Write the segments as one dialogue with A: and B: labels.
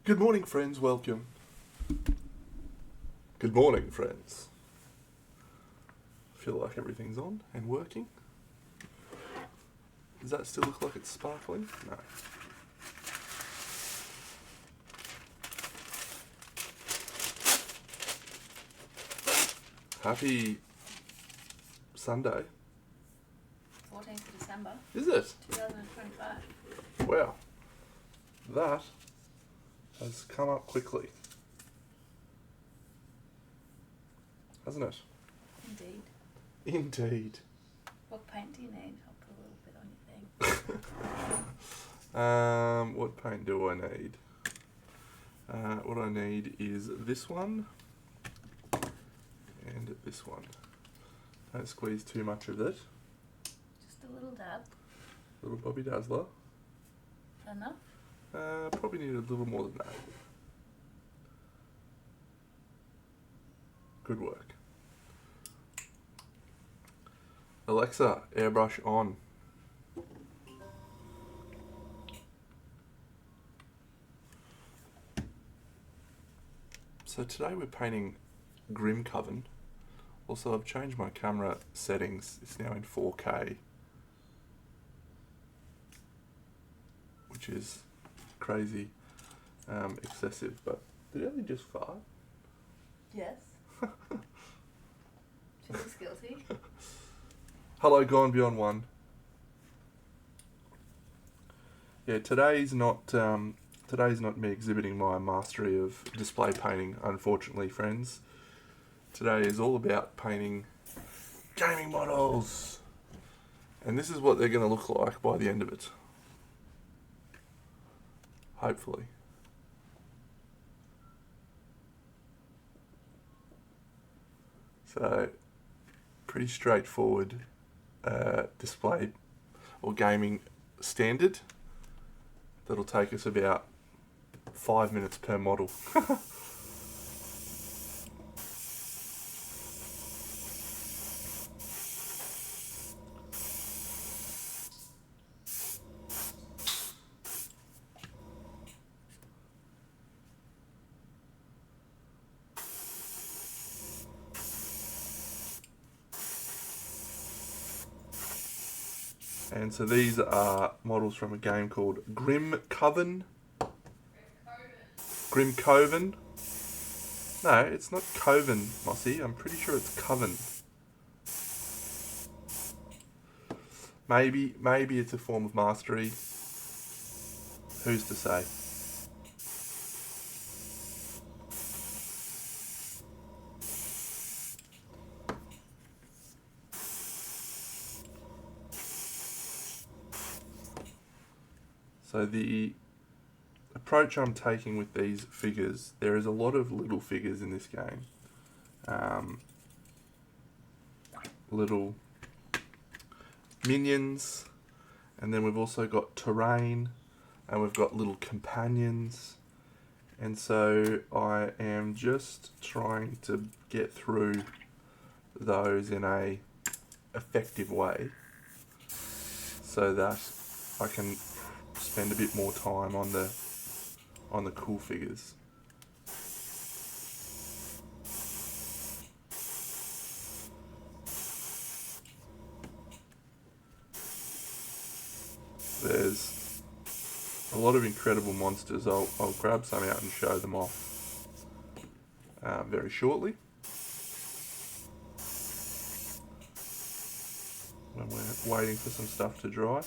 A: Good morning, friends. Welcome. Good morning, friends. I feel like everything's on and working. Does that still look like it's sparkling? No. Happy Sunday.
B: 14th of December,
A: Is it?
B: 2025.
A: Wow. That has come up quickly. Hasn't it?
B: Indeed.
A: Indeed.
B: What paint do you need? I'll put a little bit on your thing.
A: What paint do I need? What I need is this one and this one. Don't squeeze too much of it.
B: Just a little dab.
A: Little Bobby Dazzler.
B: Enough?
A: Probably need a little more than that. Good work. Alexa, airbrush on. So today we're painting Grimcoven. Also, I've changed my camera settings. It's now in 4K, which is crazy excessive, but did Ellie just fart?
B: Yes. She's guilty.
A: Hello, Gone Beyond One. Yeah, today's not me exhibiting my mastery of display painting, unfortunately, friends. Today is all about painting gaming models. And this is what they're going to look like by the end of it. Hopefully. So, pretty straightforward display or gaming standard. That'll take us about 5 minutes per model. And so these are models from a game called Grimcoven. Grimcoven. No, it's not Coven, Mossy. I'm pretty sure it's Coven. Maybe it's a form of mastery. Who's to say? So the approach I'm taking with these figures, there is a lot of little figures in this game. Little minions, and then we've also got terrain, and we've got little companions. And so I am just trying to get through those in a effective way so that I can spend a bit more time on the cool figures. There's a lot of incredible monsters. I'll grab some out and show them off very shortly when we're waiting for some stuff to dry.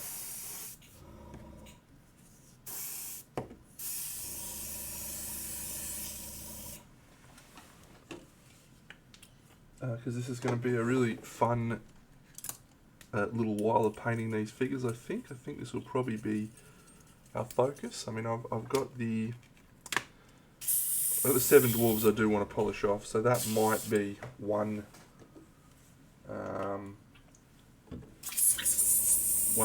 A: Because this is going to be a really fun little while of painting these figures. I think this will probably be our focus. I mean, I've got the 7 dwarves I do want to polish off, so that might be one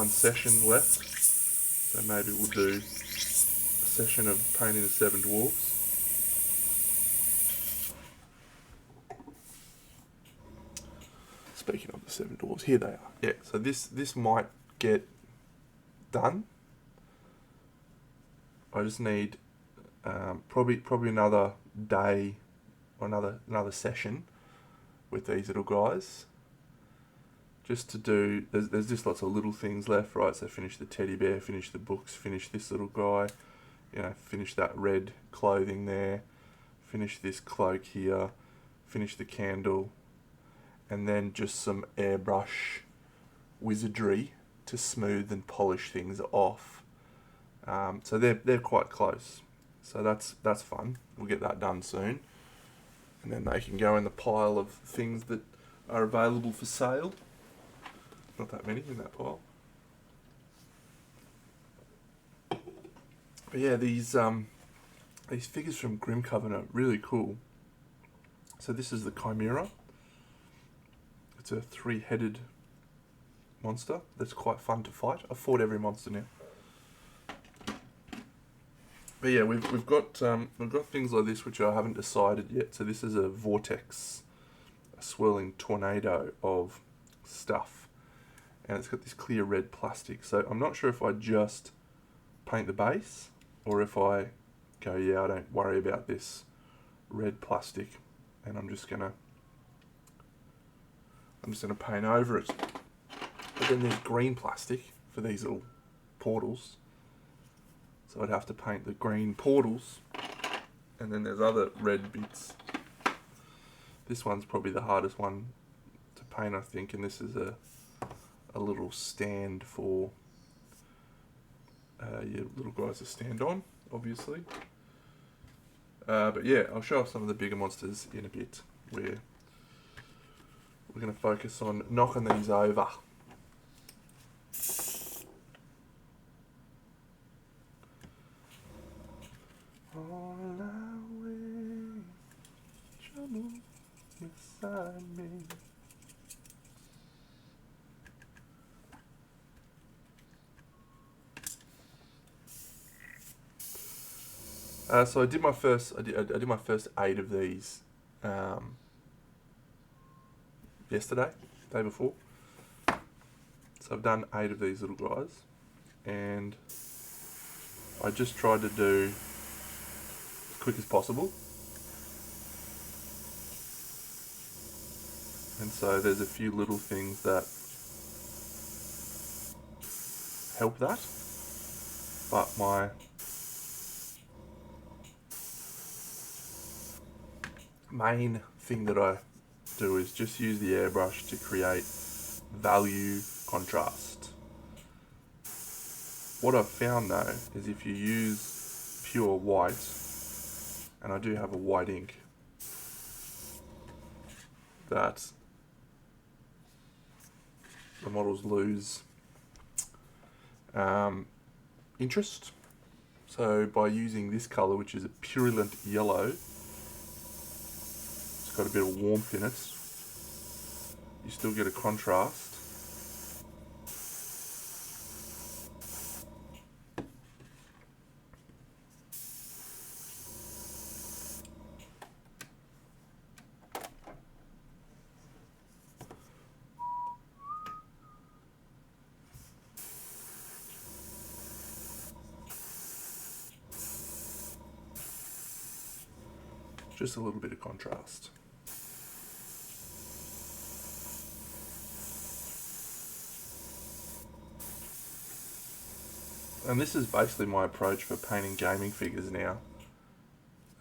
A: session left. So maybe we'll do a session of painting the 7 dwarves. Speaking of the 7 dwarves, here they are. Yeah, so this might get done. I just need Probably another day or another session with these little guys. Just to do, there's just lots of little things left, right? So finish the teddy bear, finish the books, finish this little guy, finish that red clothing there, finish this cloak here, finish the candle, and then just some airbrush wizardry to smooth and polish things off. So they're quite close. So that's fun. We'll get that done soon. And then they can go in the pile of things that are available for sale. Not that many in that pile. But yeah, these figures from Grimcoven are really cool. So this is the Chimera. It's a 3-headed monster that's quite fun to fight. I've fought every monster now. But yeah, we've got things like this which I haven't decided yet. So this is a vortex, a swirling tornado of stuff, and it's got this clear red plastic. So I'm not sure if I just paint the base or if I go, yeah, I don't worry about this red plastic, and I'm just gonna paint over it. But then there's green plastic for these little portals. So I'd have to paint the green portals, and then there's other red bits. This one's probably the hardest one to paint, I think, and this is a little stand for your little guys to stand on, obviously. But yeah, I'll show off some of the bigger monsters in a bit, where we're going to focus on knocking these over. All our way, trouble beside me. So I did my first 8 of these yesterday, day before. So I've done 8 of these little guys, and I just tried to do as quick as possible. And so there's a few little things that help that, but my main thing that I do is just use the airbrush to create value contrast. What I've found though is if you use pure white, and I do have a white ink, that the models lose interest. So by using this colour, which is a purulent yellow, it's got a bit of warmth in it, you still get a contrast. Just a little bit of contrast. And this is basically my approach for painting gaming figures now.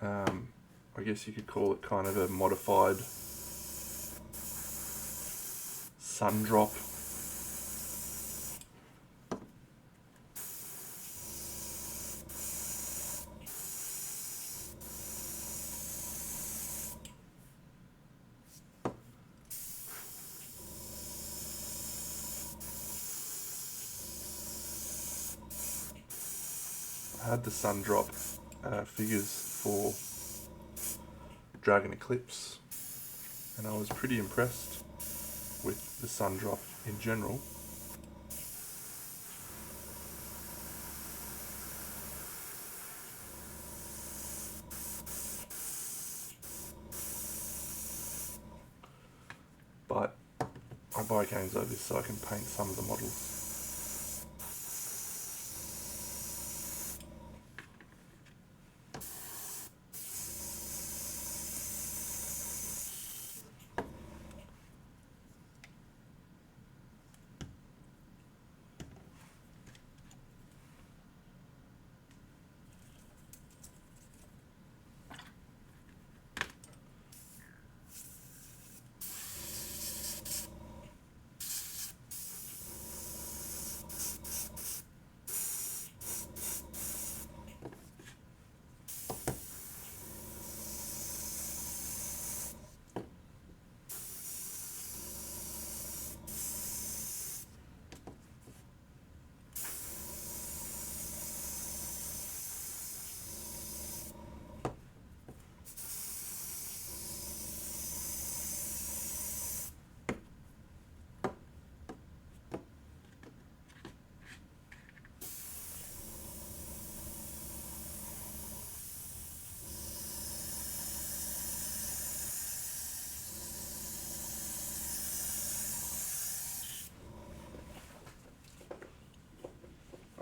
A: I guess you could call it kind of a modified sun drop. I had the sun drop figures for Dragon Eclipse, and I was pretty impressed with the sun drop in general. But I buy games like this so I can paint some of the models.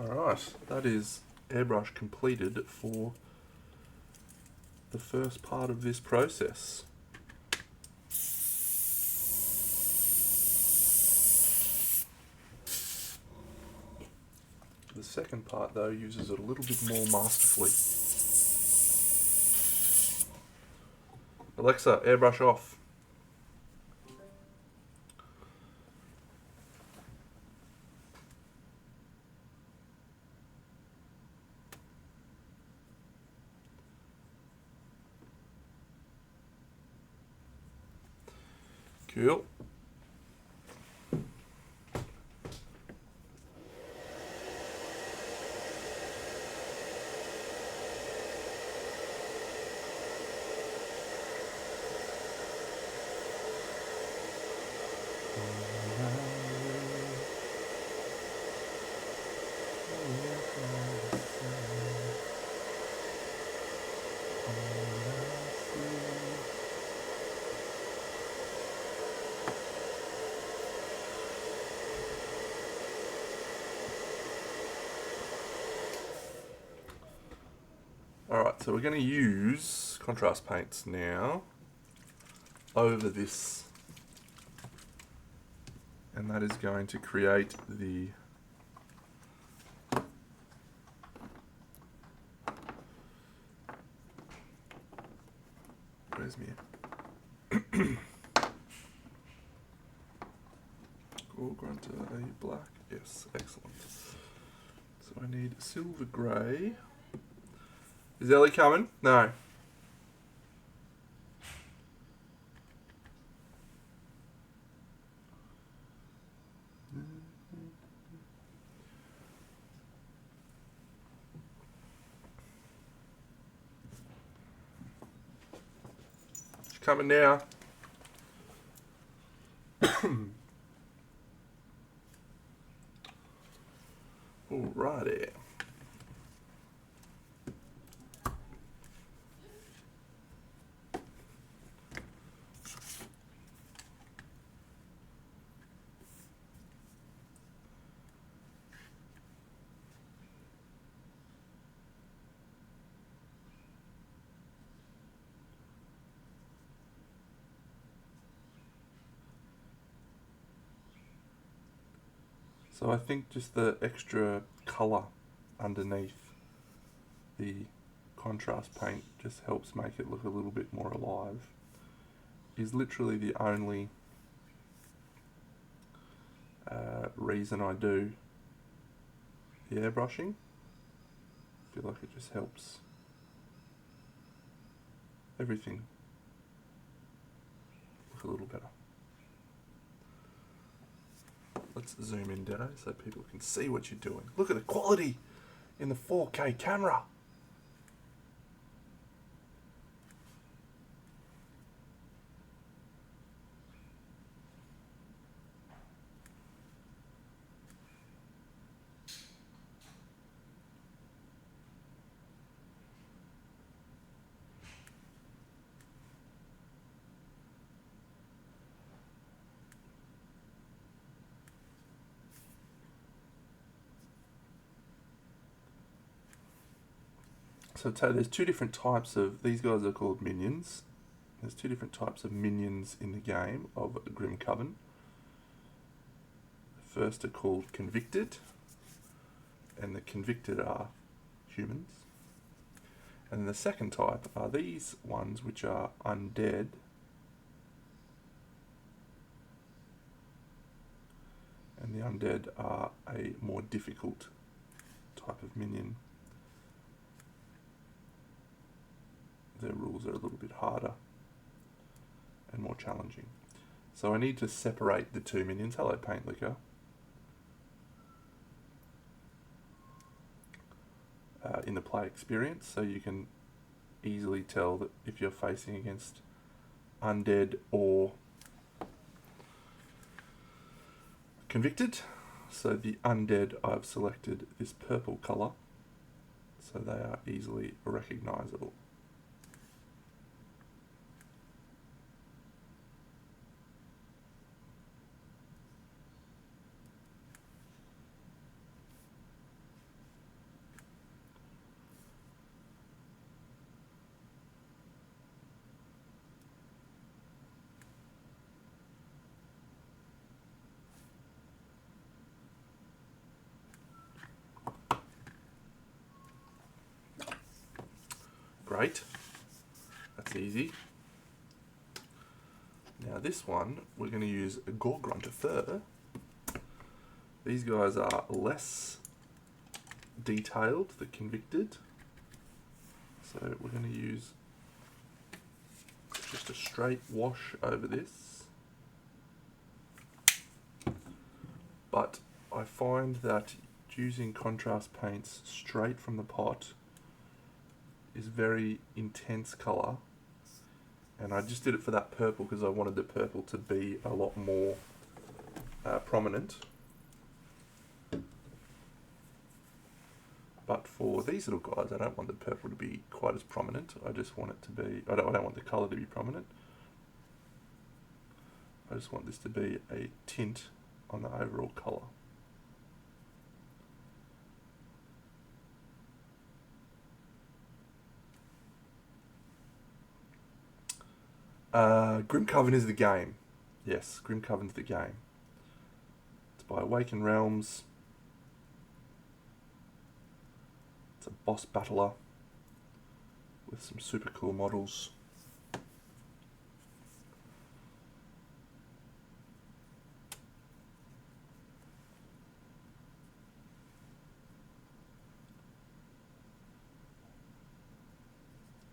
A: Alright, that is airbrush completed for the first part of this process. The second part, though, uses it a little bit more masterfully. Alexa, airbrush off. Cool. Alright, so we're going to use contrast paints now over this, and that is going to create the where's me? Gore grunter, a black, yes, excellent. So I need silver grey. Is Ellie coming? No. She's coming now. Alrighty. So I think just the extra colour underneath the contrast paint just helps make it look a little bit more alive. Is literally the only reason I do the airbrushing. I feel like it just helps everything look a little better. Let's zoom in, Dado, so people can see what you're doing. Look at the quality in the 4K camera. So there's two different types of, these guys are called minions. There's two different types of minions in the game of Grimcoven. The first are called convicted, and the convicted are humans. And then the second type are these ones, which are undead. And the undead are a more difficult type of minion. Their rules are a little bit harder and more challenging. So I need to separate the two minions. Hello, Paint Liquor. In the play experience, so you can easily tell that if you're facing against undead or convicted. So the undead, I've selected this purple colour, so they are easily recognisable. Great. That's easy. Now this one, we're going to use a Gorgrunter fur. These guys are less detailed than Convicted. So we're going to use just a straight wash over this. But I find that using contrast paints straight from the pot is very intense colour, and I just did it for that purple because I wanted the purple to be a lot more prominent. But for these little guys, I don't want the purple to be quite as prominent. I just want it to be, I don't want the colour to be prominent. I just want this to be a tint on the overall colour. Grimcoven is the game. Yes, Grimcoven's the game. It's by Awaken Realms. It's a boss battler with some super cool models.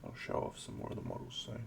A: I'll show off some more of the models soon.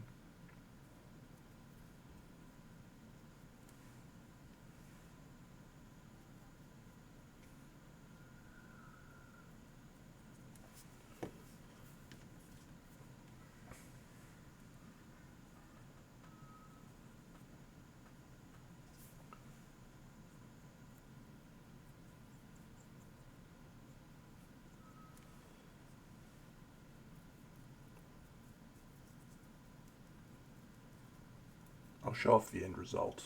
A: I'll show off the end result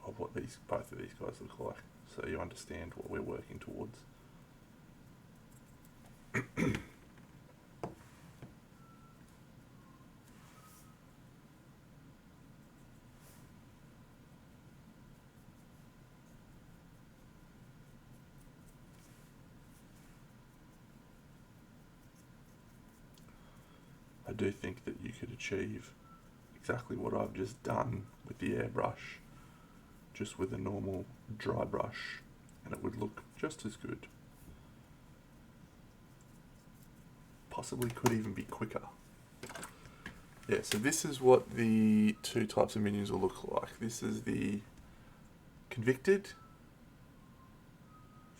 A: of what both of these guys look like, so you understand what we're working towards. I do think that you could achieve exactly what I've just done with the airbrush, just with a normal dry brush, and it would look just as good. Possibly could even be quicker. Yeah, so this is what the two types of minions will look like. This is the Convicted,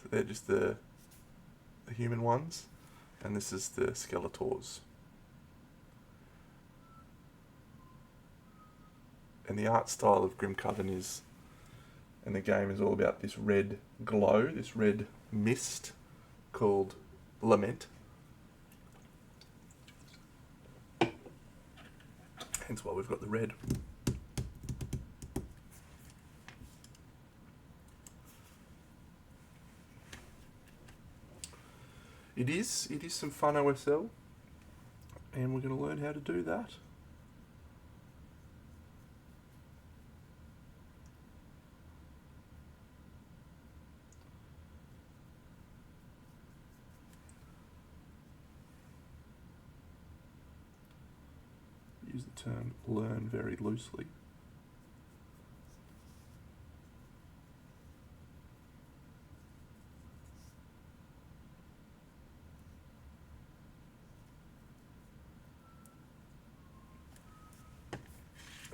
A: so they're just the human ones, and this is the Skeletors. And the art style of Grimcoven is, and the game is all about this red glow, this red mist called Lament. Hence why we've got the red. It is some fun OSL, and we're going to learn how to do that. Use the term learn very loosely.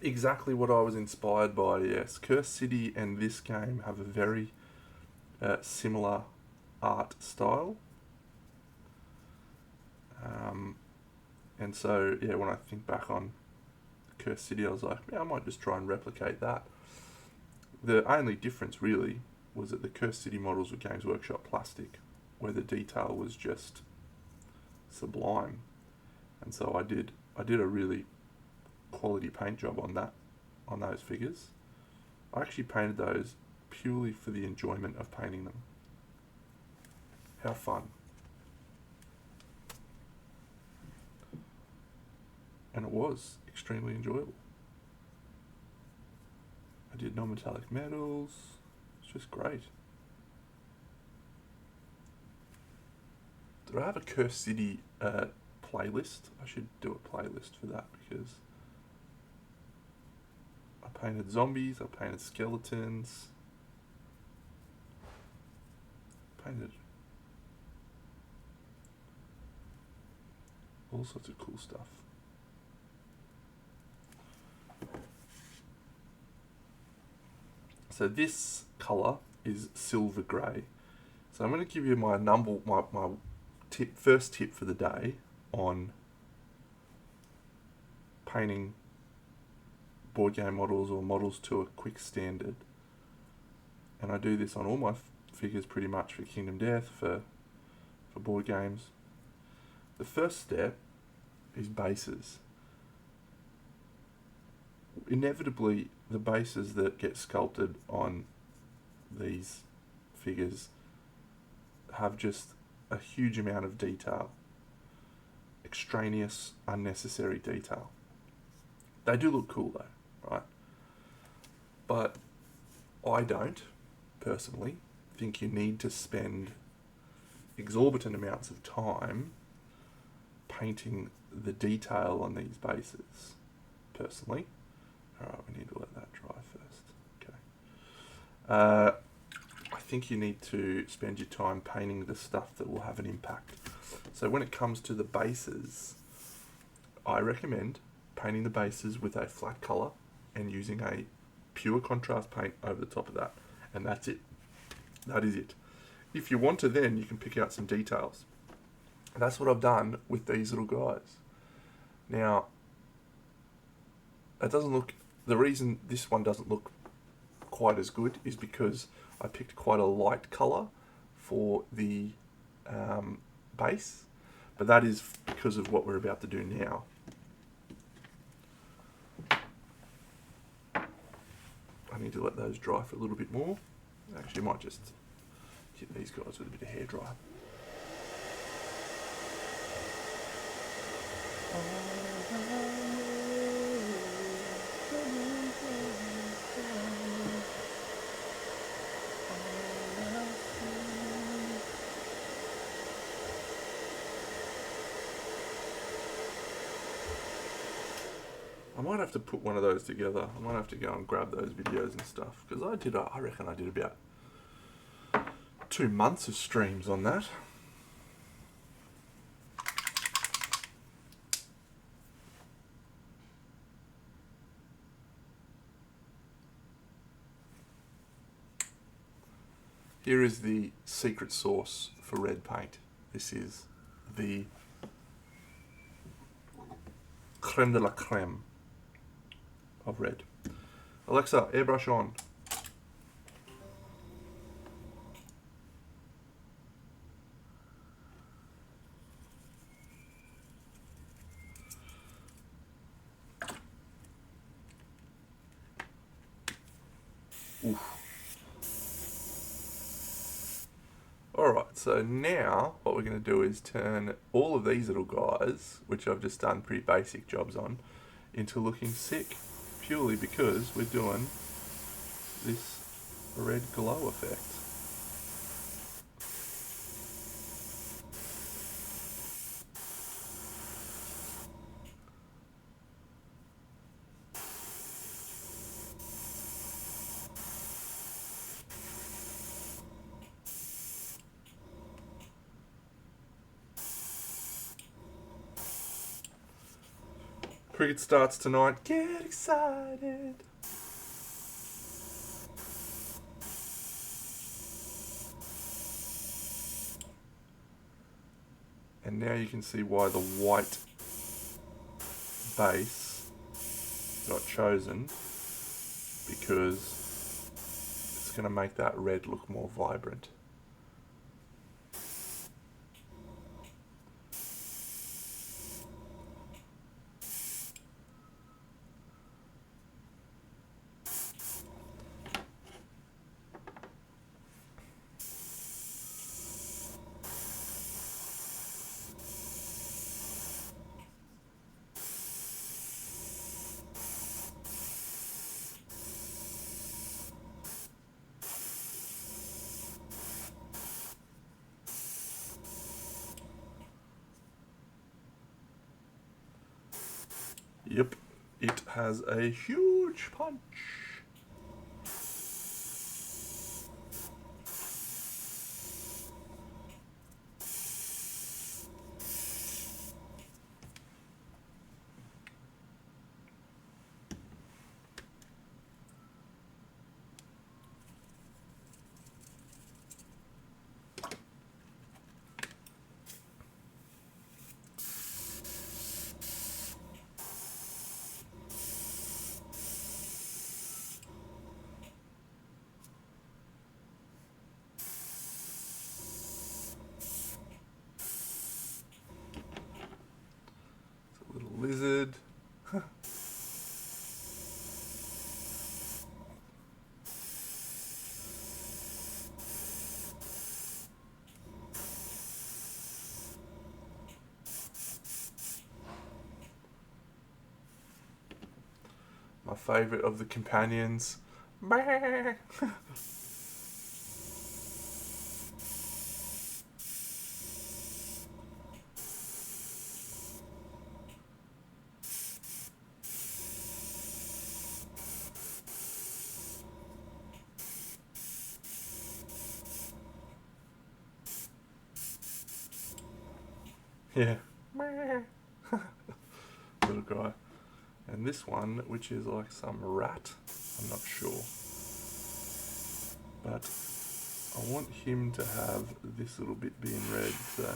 A: Exactly what I was inspired by, yes. Cursed City and this game have a very similar art style. And so, yeah, when I think back on Cursed City, I was like, yeah, I might just try and replicate that. The only difference, really, was that the Cursed City models were Games Workshop plastic, where the detail was just sublime. And so I did a really quality paint job on those figures. I actually painted those purely for the enjoyment of painting them. How fun. And it was extremely enjoyable. I did non-metallic metals. It's just great. Did I have a Cursed City playlist. I should do a playlist for that because I painted zombies, I painted skeletons, painted all sorts of cool stuff. So this colour is silver grey. So I'm going to give you my first tip for the day on painting board game models or models to a quick standard. And I do this on all my figures pretty much for Kingdom Death, for board games. The first step is bases. Inevitably, the bases that get sculpted on these figures have just a huge amount of detail. Extraneous, unnecessary detail. They do look cool though, right? But I don't, personally, think you need to spend exorbitant amounts of time painting the detail on these bases, personally. Alright, we need to let that dry first. Okay. I think you need to spend your time painting the stuff that will have an impact. So when it comes to the bases, I recommend painting the bases with a flat colour and using a pure contrast paint over the top of that. And that's it. That is it. If you want to, then you can pick out some details. That's what I've done with these little guys. Now, it doesn't look... The reason this one doesn't look quite as good is because I picked quite a light colour for the base, but that is because of what we're about to do now. I need to let those dry for a little bit more. Actually, I might just hit these guys with a bit of hairdryer. I might have to put one of those together. I might have to go and grab those videos and stuff, because I reckon I did about 2 months of streams on that. Here is the secret sauce for red paint. This is the creme de la creme of red. Alexa, airbrush on. Oof. Alright, so now what we're going to do is turn all of these little guys, which I've just done pretty basic jobs on, into looking sick. Purely because we're doing this red glow effect. Cricket starts tonight. Get excited. And now you can see why the white base got chosen, because it's going to make that red look more vibrant. Yep, it has a huge punch. Little lizard. My favourite of the companions. Yeah. Little guy. And this one, which is like some rat, I'm not sure. But I want him to have this little bit being red, so.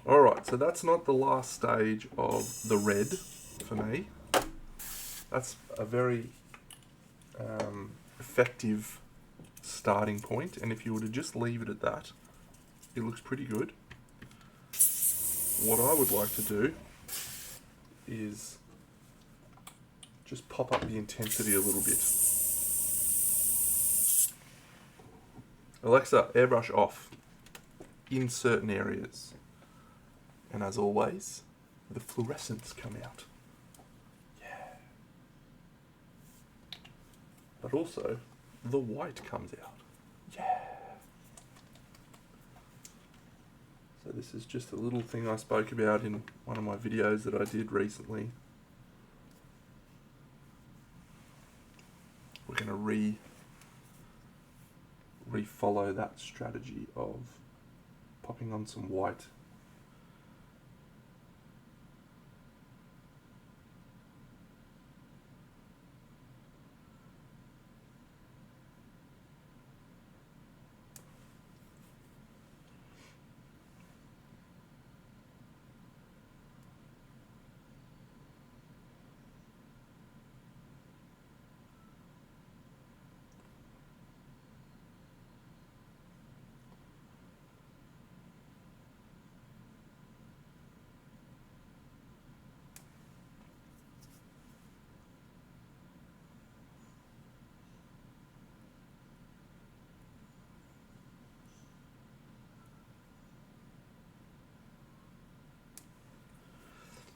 A: Alright, so that's not the last stage of the red for me. That's a very effective starting point, and if you were to just leave it at that, it looks pretty good. What I would like to do is just pop up the intensity a little bit. Alexa, airbrush off in certain areas. And as always, the fluorescents come out. Yeah. But also, the white comes out. Yeah. So this is just a little thing I spoke about in one of my videos that I did recently. We're going to re-follow that strategy of popping on some white.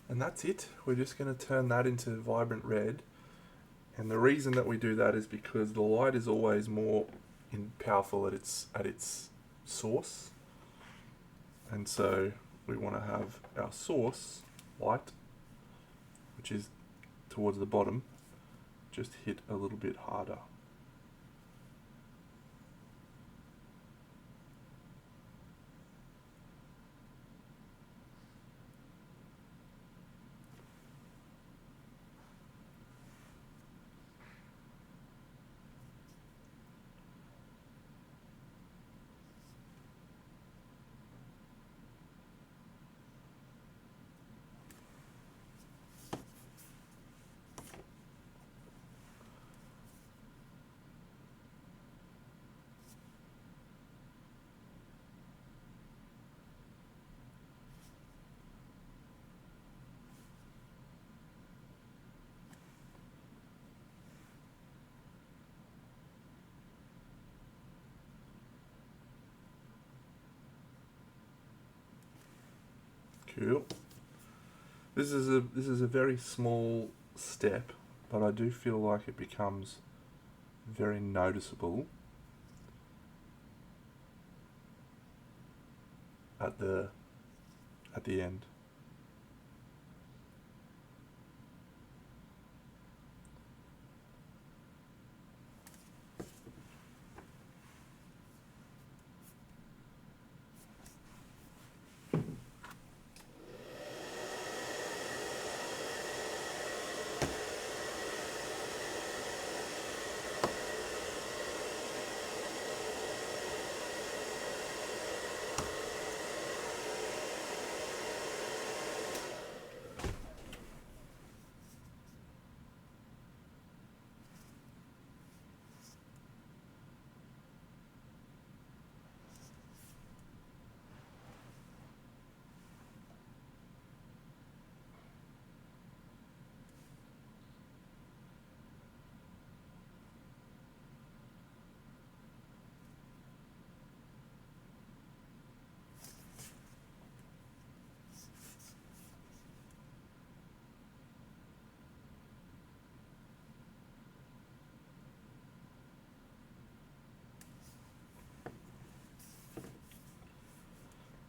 A: And that's it. We're just going to turn that into vibrant red. And the reason that we do that is because the light is always more powerful at its source. And so we want to have our source light, which is towards the bottom, just hit a little bit harder. Cool. This is a very small step, but I do feel like it becomes very noticeable at the end.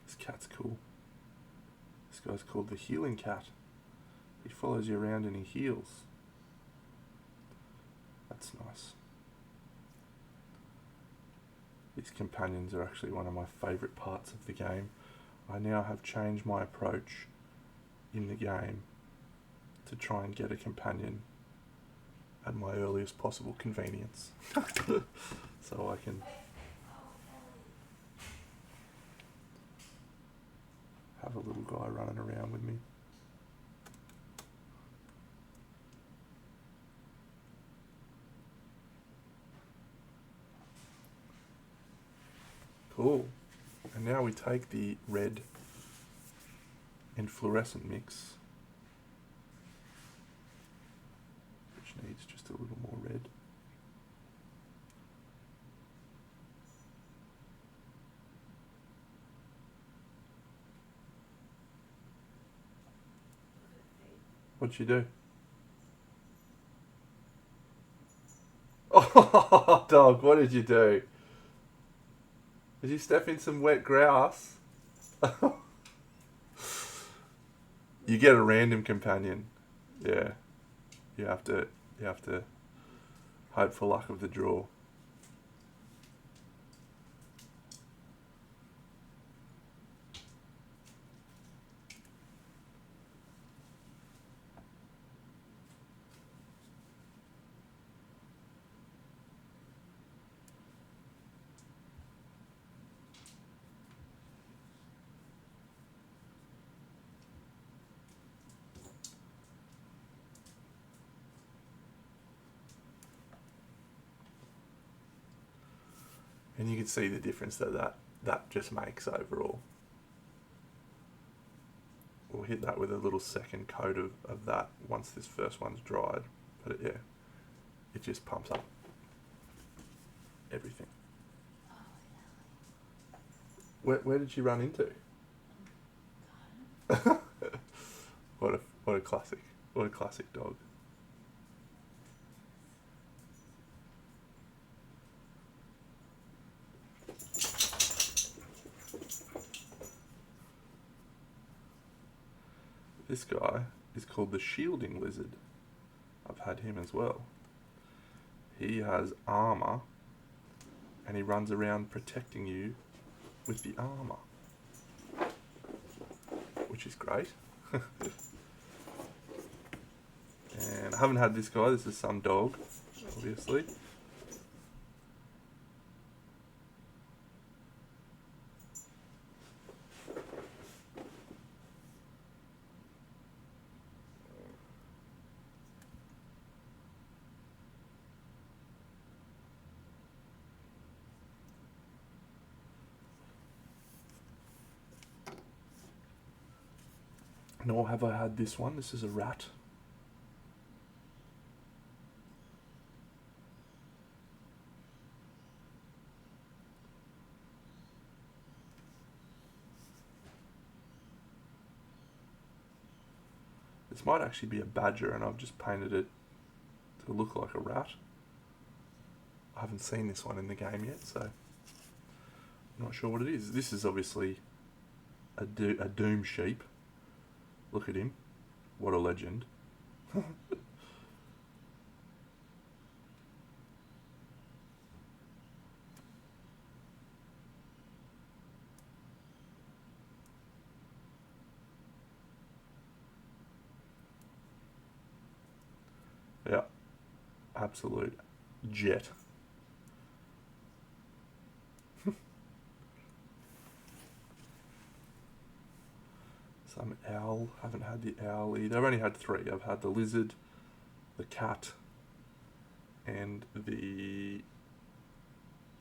A: This cat's cool. This guy's called the Healing Cat. He follows you around and he heals. That's nice. These companions are actually one of my favourite parts of the game. I now have changed my approach in the game to try and get a companion at my earliest possible convenience. So I can have a little guy running around with me. Cool. And now we take the red and fluorescent mix, which needs just a little more red. What'd you do? Oh, dog, what did you do? Did you step in some wet grass? You get a random companion. Yeah. You have to hope for luck of the draw. And you can see the difference that just makes overall. We'll hit that with a little second coat of that once this first one's dried. But it just pumps up everything. Where did she run into? What a classic. What a classic dog. This guy is called the Shielding Lizard. I've had him as well. He has armor, and he runs around protecting you with the armor, which is great. And I haven't had this guy. This is some dog, obviously. Nor have I had this one. This is a rat. This might actually be a badger and I've just painted it to look like a rat. I haven't seen this one in the game yet, so I'm not sure what it is. This is obviously a doom sheep. Look at him. What a legend. Yeah, absolute jet. Some owl. Haven't had the owl either. I've only had 3. I've had the lizard, the cat, and the...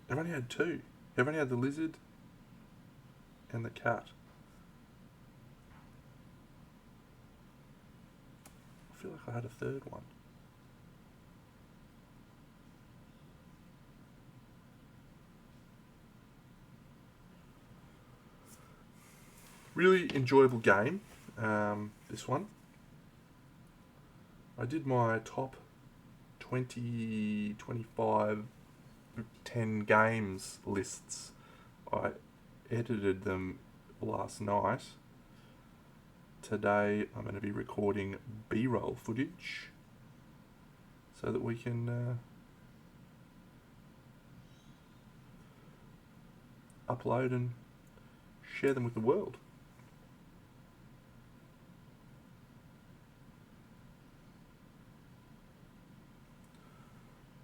A: I've only had 2. I've only had the lizard and the cat. I feel like I had a 3rd one. Really enjoyable game, this one. I did my top 20, 25, 10 games lists. I edited them last night. Today I'm going to be recording B-roll footage so that we can upload and share them with the world.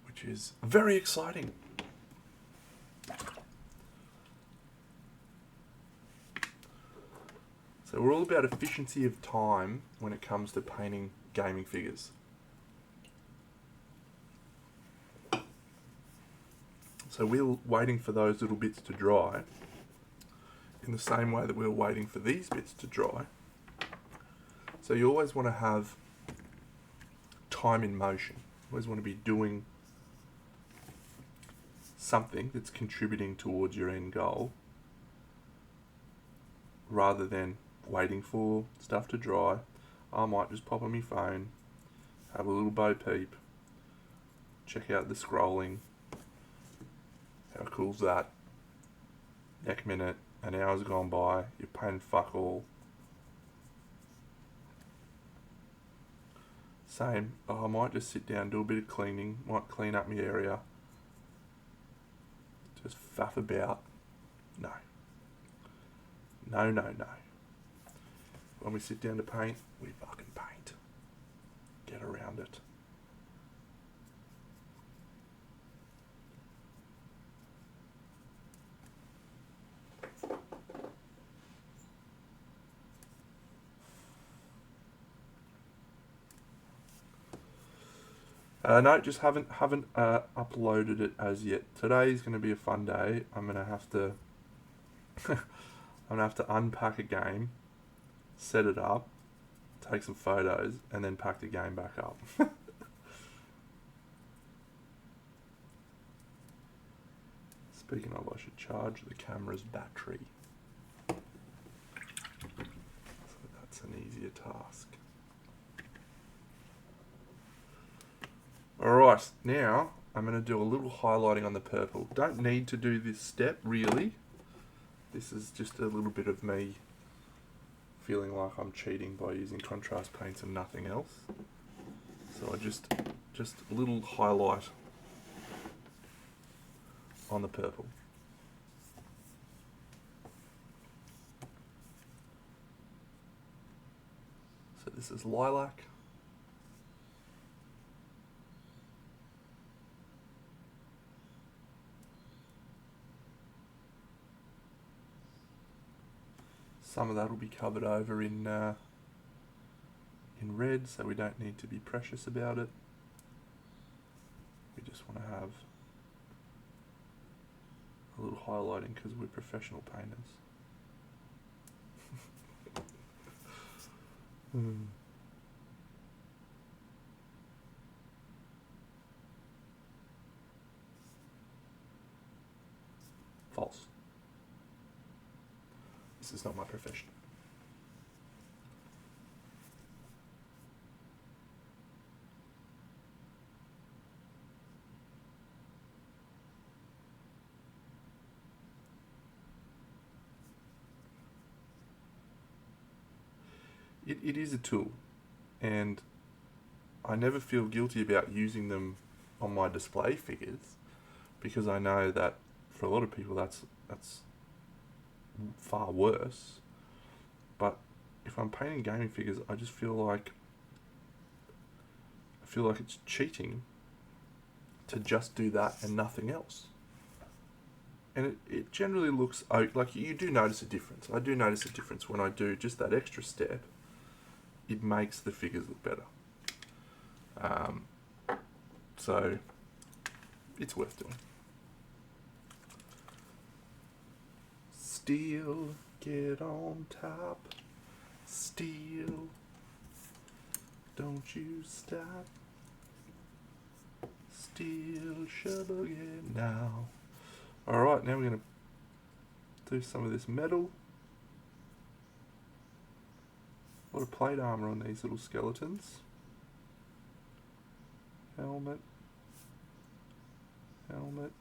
A: Which is very exciting. So we're all about efficiency of time when it comes to painting gaming figures. So we're waiting for those little bits to dry in the same way that we're waiting for these bits to dry. So you always want to have time in motion. You always want to be doing something that's contributing towards your end goal rather than waiting for stuff to dry. I might just pop on my phone, have a little bo peep, check out the scrolling. How cool's that? Next minute, an hour's gone by, you've painted fuck all. Same, I might just sit down, do a bit of cleaning, might clean up my area. Just faff about. No. No, no, no. When we sit down to paint, we fucking paint. Get around it. No, just haven't uploaded it as yet. Today's going to be a fun day. I'm going to have to unpack a game, set it up, take some photos, and then pack the game back up. Speaking of, I should charge the camera's battery. So that's an easier task. Alright, now I'm going to do a little highlighting on the purple. Don't need to do this step, really. This is just a little bit of me feeling like I'm cheating by using contrast paints and nothing else. So I just a little highlight on the purple. So this is lilac. Some of that will be covered over in red, so we don't need to be precious about it. We just want to have a little highlighting because we're professional painters. False. This is not my profession. it is a tool, and I never feel guilty about using them on my display figures, because I know that for a lot of people that's far worse. But if I'm painting gaming figures, I just feel like it's cheating to just do that and nothing else. And it generally looks like you do notice a difference. I do notice a difference when I do just that extra step. It makes the figures look better. So it's worth doing. Steel, get on top. Steel, don't you stop. Steel, shovel it now. Alright, now we're going to do some of this metal. A lot of plate armour on these little skeletons. Helmet. Helmet.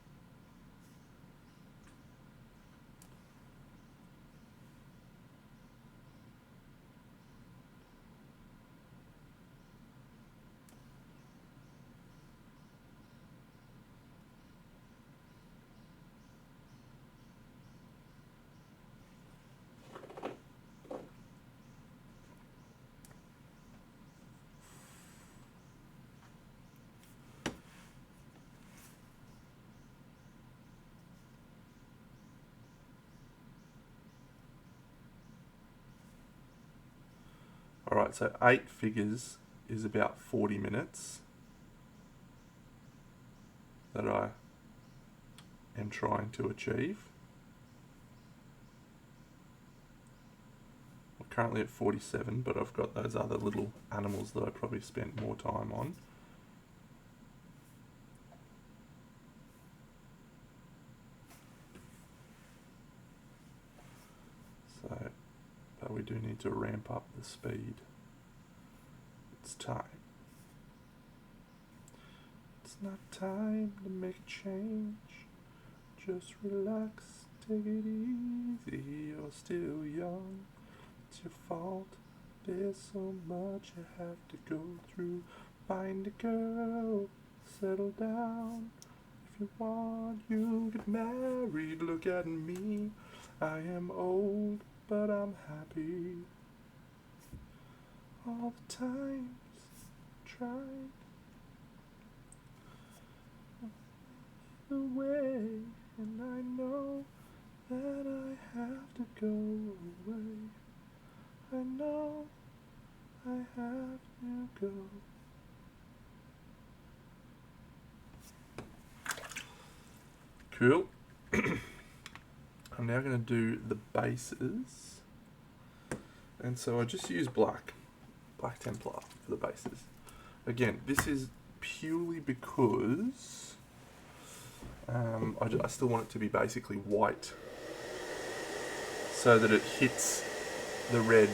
A: Alright, so 8 figures is about 40 minutes that I am trying to achieve. We're currently at 47, but I've got those other little animals that I probably spent more time on. So, but we do need to ramp up the speed. It's time. It's not time to make a change. Just relax, take it easy. You're still young. It's your fault. There's so much you have to go through. Find a girl, settle down. If you want, you get married. Look at me. I am old, but I'm happy. All the times tried away, and I know that I have to go away. I know I have to go. Cool. I'm now going to do the bases, and so I just use Black Templar for the bases. Again, this is purely because I still want it to be basically white, so that it hits the red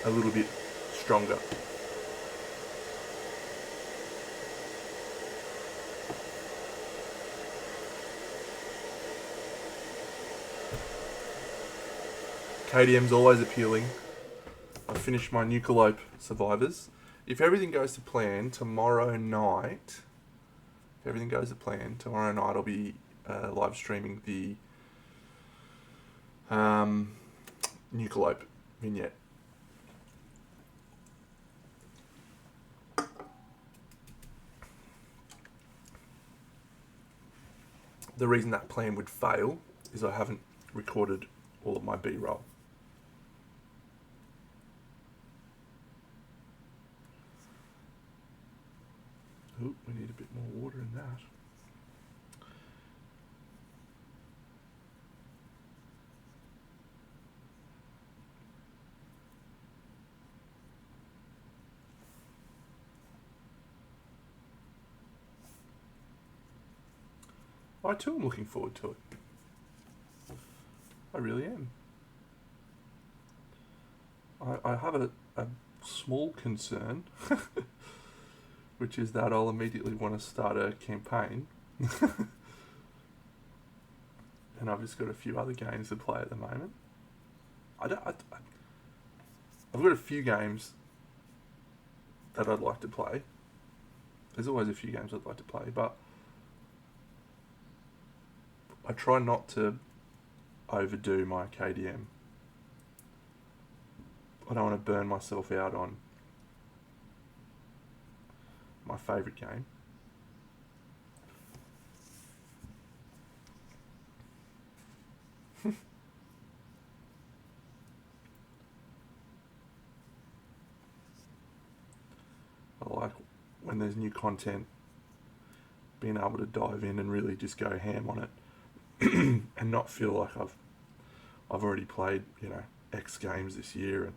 A: a little bit stronger. KDM's always appealing. I finished my Nucleope Survivors. If everything goes to plan, tomorrow night I'll be live streaming the Nucleope vignette. The reason that plan would fail is I haven't recorded all of my B-roll. Oh, we need a bit more water in that. I too am looking forward to it. I really am. I have a small concern, which is that I'll immediately want to start a campaign. And I've just got a few other games to play at the moment. I've got a few games that I'd like to play. There's always a few games I'd like to play, but I try not to overdo my KDM. I don't want to burn myself out on my favourite game. I like when there's new content, being able to dive in and really just go ham on it, and not feel like I've already played, X games this year and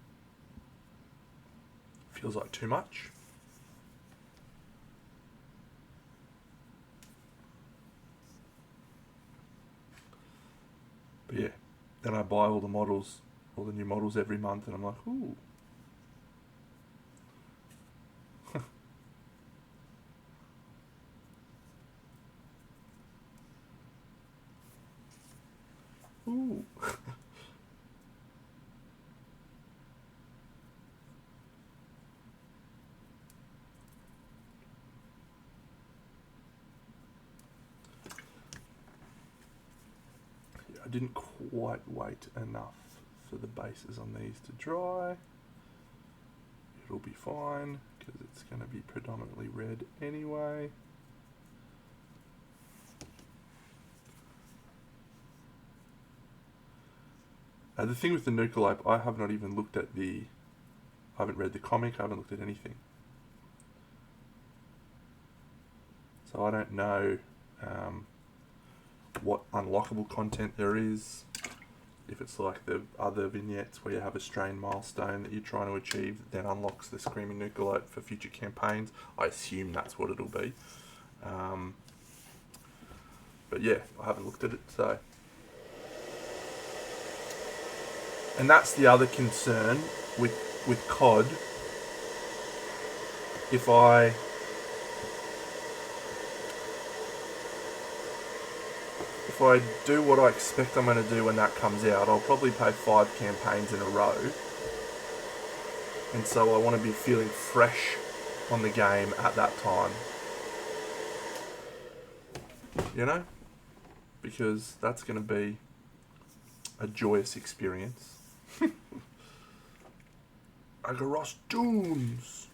A: feels like too much. But yeah, then I buy all the new models every month, and I'm like, ooh. Ooh. I didn't quite wait enough for the bases on these to dry. It'll be fine because it's going to be predominantly red anyway. The thing with the Nucleope, I have not even looked at I haven't read the comic, I haven't looked at anything. So I don't know what unlockable content there is. If it's like the other vignettes where you have a strain milestone that you're trying to achieve that then unlocks the Screaming Nucleope for future campaigns. I assume that's what it'll be. But yeah, I haven't looked at it, so... And that's the other concern with COD. If I do what I expect I'm going to do when that comes out, I'll probably play 5 campaigns in a row. And so I want to be feeling fresh on the game at that time. Because that's going to be a joyous experience. Agaros Dunes!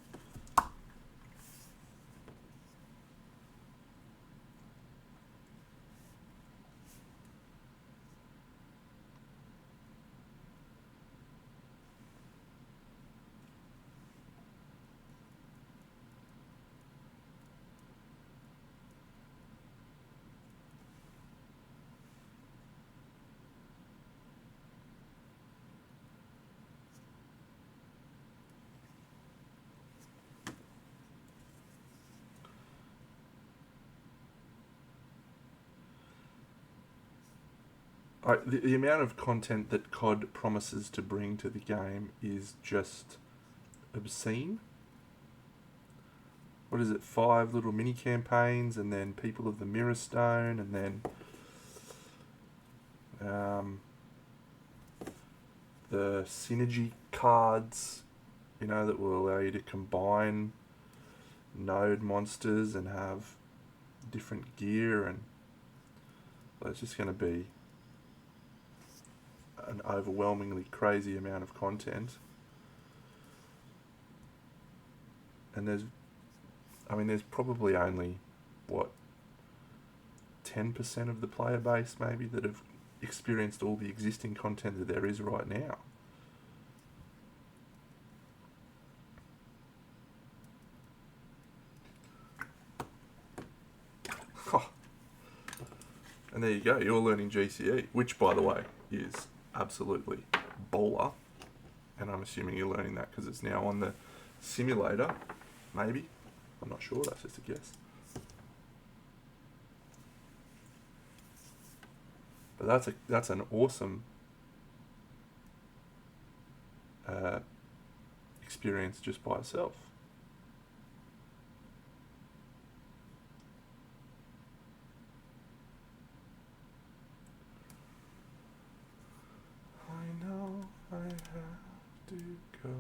A: The amount of content that COD promises to bring to the game is just obscene. What is it? 5 little mini campaigns, and then People of the Mirror Stone, and then the synergy cards, that will allow you to combine node monsters and have different gear, and it's just going to be an overwhelmingly crazy amount of content. And there's probably only 10% of the player base maybe that have experienced all the existing content that there is right now. And there you go, you're learning GCE, which by the way is absolutely baller. And I'm assuming you're learning that because it's now on the simulator, maybe. I'm not sure, that's just a guess. But that's an awesome experience just by itself. I know I have to go.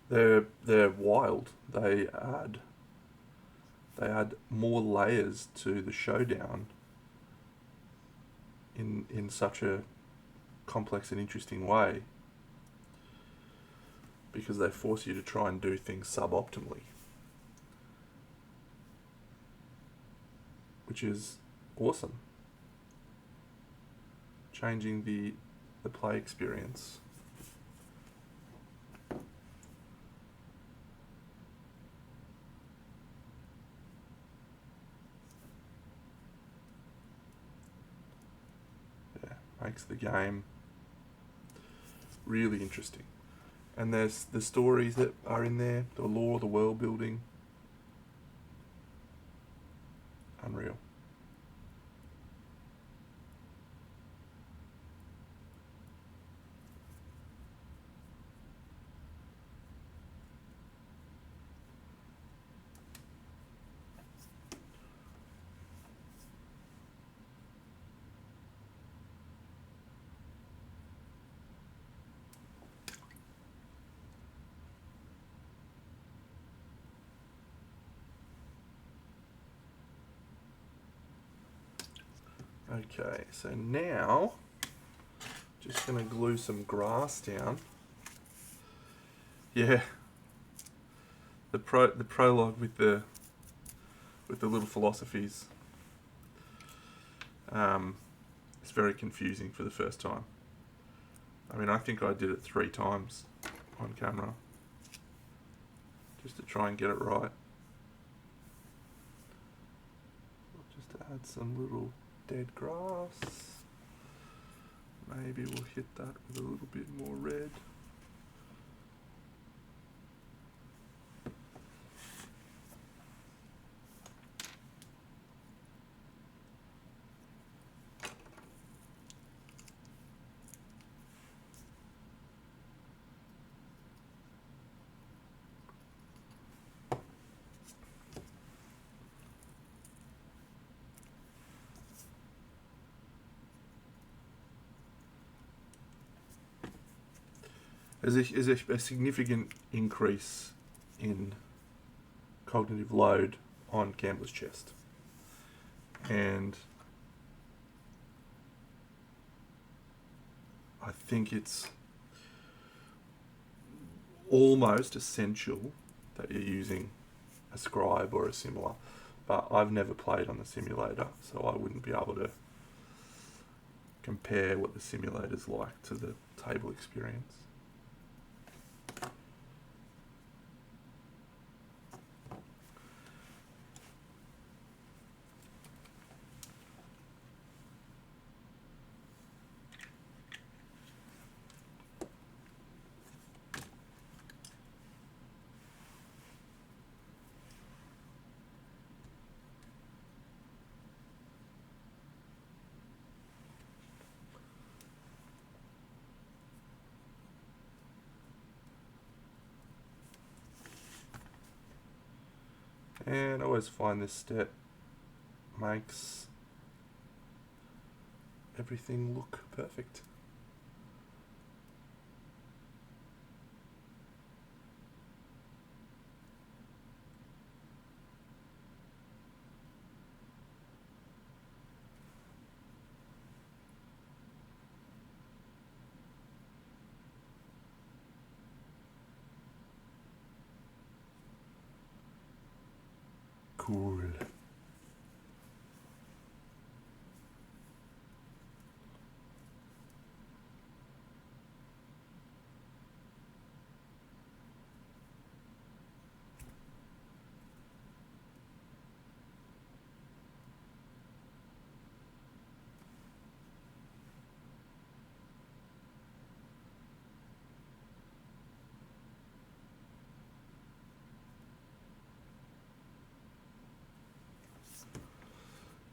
A: They're wild. They add more layers to the showdown in such a complex and interesting way, because they force you to try and do things suboptimally, which is awesome. Changing the play experience. Yeah, makes the game really interesting. And there's the stories that are in there, the lore, the world building. Unreal. Okay, so now just gonna glue some grass down. Yeah, the prologue with the little philosophies. It's very confusing for the first time. I mean, I think I did it 3 times on camera just to try and get it right. Just to add some little dead grass. Maybe we'll hit that with a little bit more red. There's a significant increase in cognitive load on Gambler's Chest. And I think it's almost essential that you're using a scribe or a similar. But I've never played on the simulator, so I wouldn't be able to compare what the simulator's like to the table experience. And I always find this step makes everything look perfect. Cool.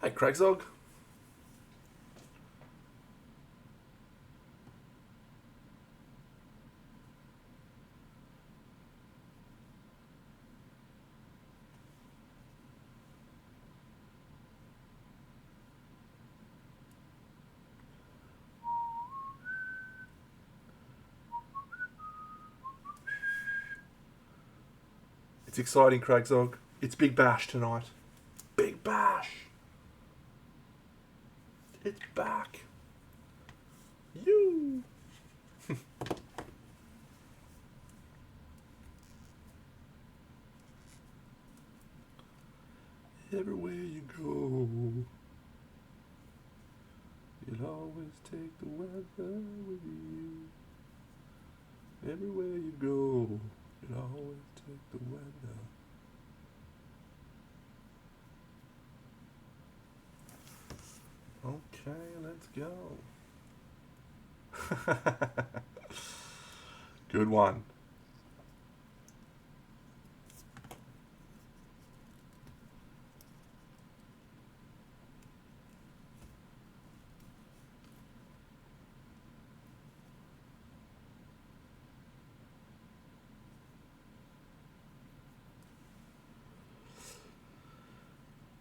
A: Hey, Craigsog. It's exciting, Craigsog. It's Big Bash tonight. Big Bash. It's back. You. Everywhere you go, you'll always take the weather with you. Everywhere you go, you'll always take the weather. Okay, let's go. Good one.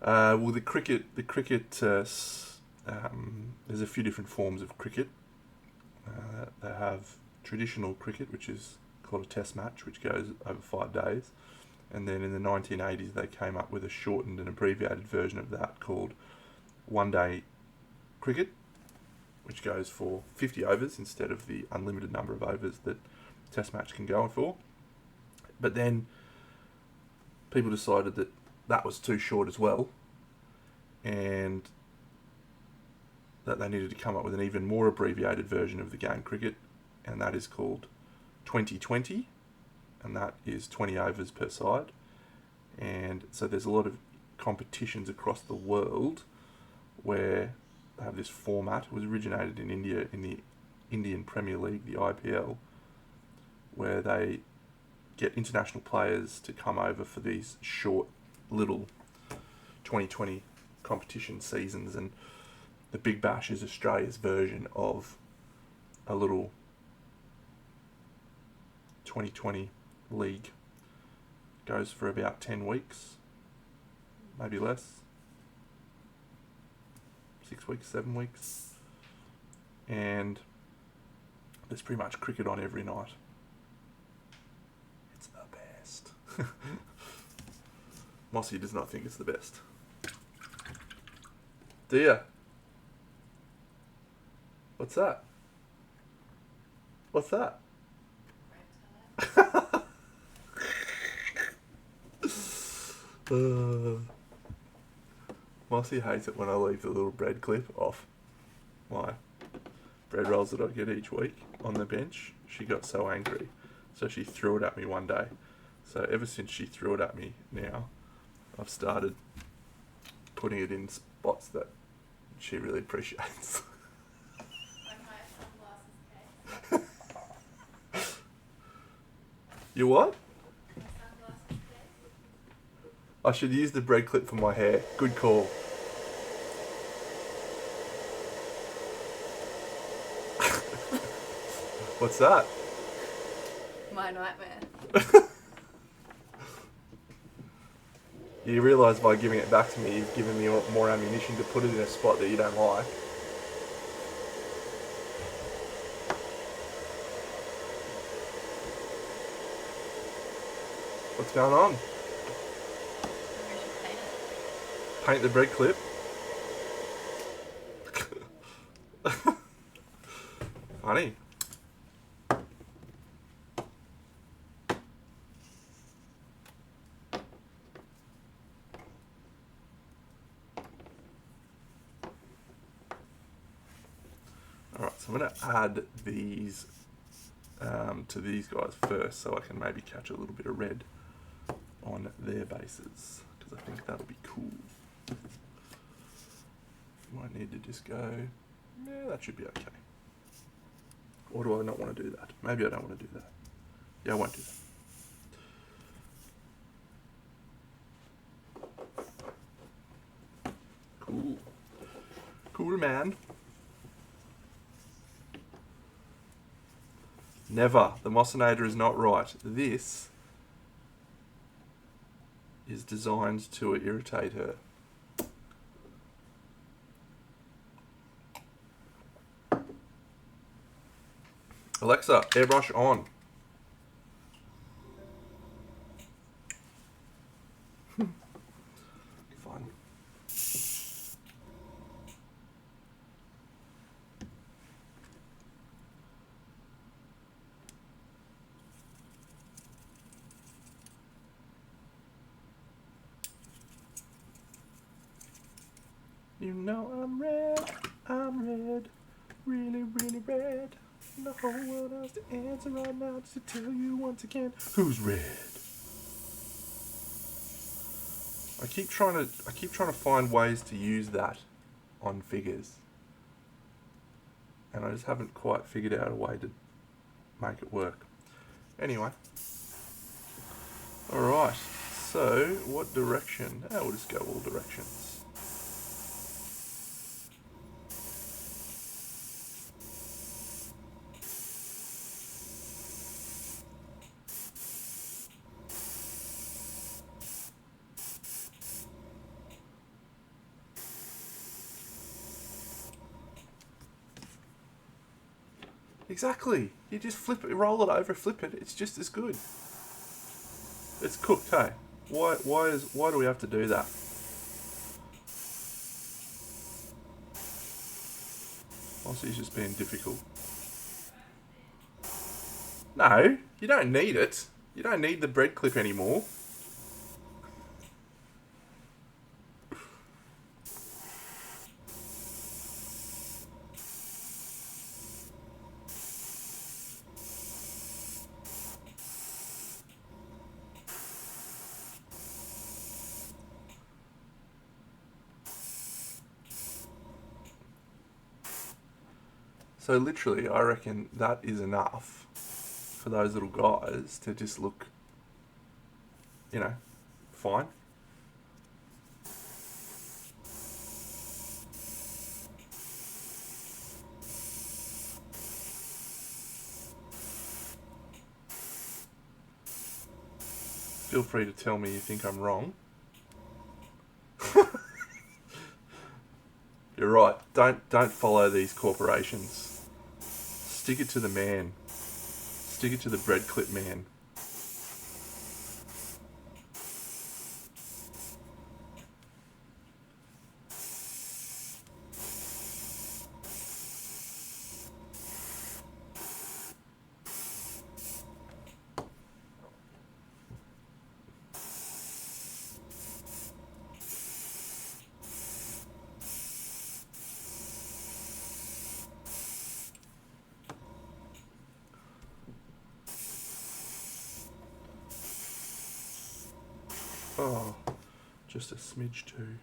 A: Well, the cricket. There's a few different forms of cricket. They have traditional cricket, which is called a test match, which goes over 5 days. And then in the 1980s, they came up with a shortened and abbreviated version of that called one-day cricket, which goes for 50 overs instead of the unlimited number of overs that test match can go for. But then people decided that that was too short as well, and that they needed to come up with an even more abbreviated version of the game cricket, and that is called 2020, and that is 20 overs per side. And so there's a lot of competitions across the world where they have this format. It was originated in India in the Indian Premier League, the IPL, where they get international players to come over for these short little 2020 competition seasons, and the Big Bash is Australia's version of a little 2020 league. Goes for about 10 weeks, maybe less, 6 weeks, 7 weeks, and there's pretty much cricket on every night. It's the best. Mossy does not think it's the best. Do ya? What's that? What's that? Mossy hates it when I leave the little bread clip off my bread rolls that I get each week on the bench. She got so angry, so she threw it at me one day. So ever since she threw it at me now, I've started putting it in spots that she really appreciates.
B: Like my sunglasses case.
A: You what?
B: My sunglasses case.
A: I should use the bread clip for my hair. Good call. What's that?
B: My nightmare.
A: You realise by giving it back to me, you've given me more ammunition to put it in a spot that you don't like. What's going on?
B: Maybe I should paint it.
A: Paint the bread clip? Funny. Alright, so I'm going to add these to these guys first so I can maybe catch a little bit of red on their bases, because I think that'll be cool. Might need to just go, yeah, that should be okay. Or do I not want to do that? Maybe I don't want to do that. Yeah, I won't do that. Cool. Cool, man. Never. The Mossinator is not right. This is designed to irritate her. Alexa, airbrush on. You know I'm red, really, really red. And the whole world has to answer right now just to tell you once again, who's red? I keep trying to find ways to use that on figures, and I just haven't quite figured out a way to make it work. Anyway, all right. So, what direction? We'll just go all directions. Exactly. You just flip it, roll it over, flip it. It's just as good. It's cooked, hey. Why do we have to do that? Also, he's just being difficult. No, you don't need it. You don't need the bread clip anymore. So literally, I reckon that is enough for those little guys to just look, fine. Feel free to tell me you think I'm wrong. You're right. Don't follow these corporations. Stick it to the man. Stick it to the bread clip man. Oh, just a smidge too.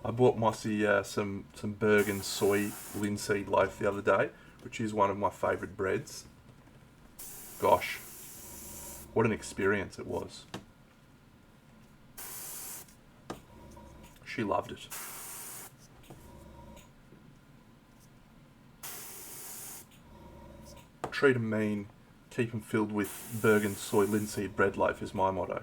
A: I bought Mossy some Bergen soy linseed loaf the other day, which is one of my favourite breads. Gosh, what an experience it was. She loved it. Treat 'em mean, keep 'em filled with Bergen soy linseed bread loaf is my motto.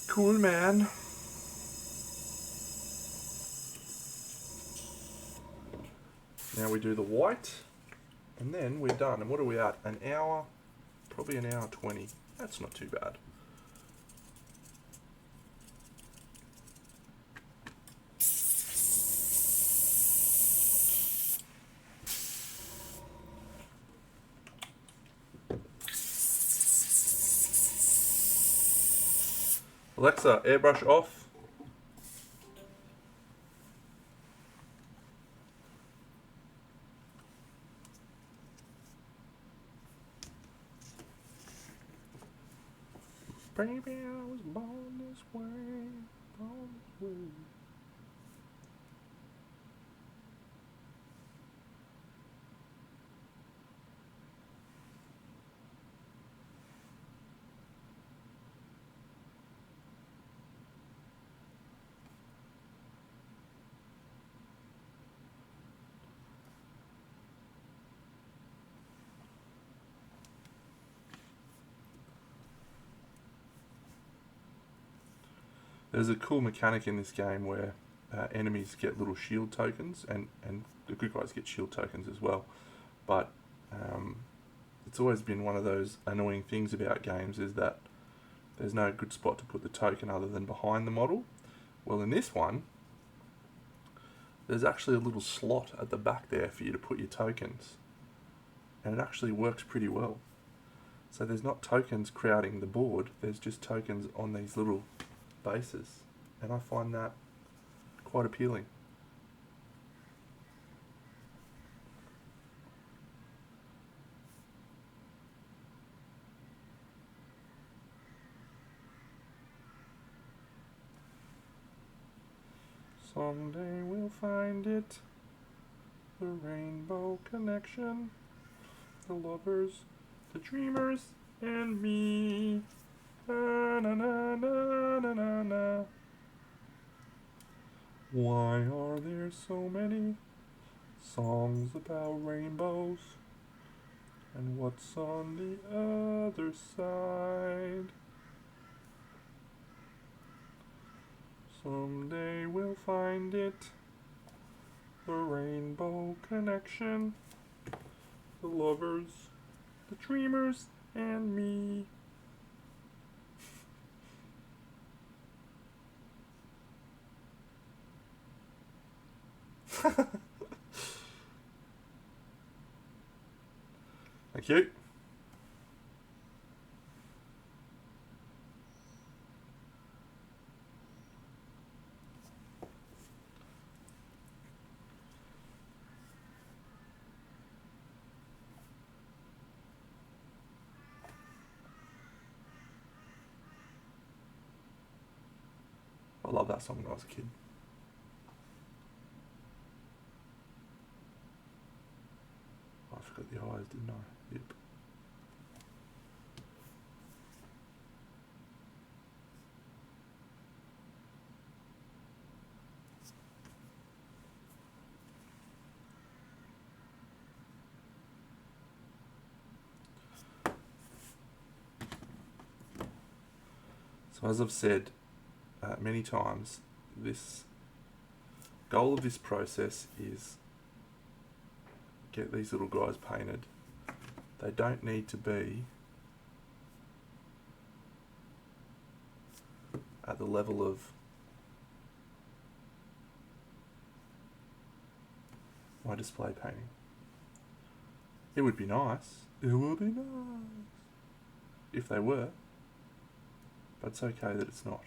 A: Cool, man. Now we do the white, and then we're done. And what are we at? An hour? Probably an hour 20. That's not too bad. Alexa, airbrush off. Baby, I was born this way, born this way. There's a cool mechanic in this game where enemies get little shield tokens, and the good guys get shield tokens as well. But it's always been one of those annoying things about games is that there's no good spot to put the token other than behind the model. Well, in this one, there's actually a little slot at the back there for you to put your tokens. And it actually works pretty well. So there's not tokens crowding the board, there's just tokens on these little bases. And I find that quite appealing. Someday we'll find it, the rainbow connection, the lovers, the dreamers, and me. Na na na na na na na. Why are there so many songs about rainbows? And what's on the other side? Someday we'll find it, the rainbow connection, the lovers, the dreamers, and me. Thank you. I love that song when I was a kid. I forgot the eyes, didn't I? Yep. So as I've said many times, this goal of this process is get these little guys painted. They don't need to be at the level of my display painting. It would be nice. It would be nice if they were, but it's okay that it's not.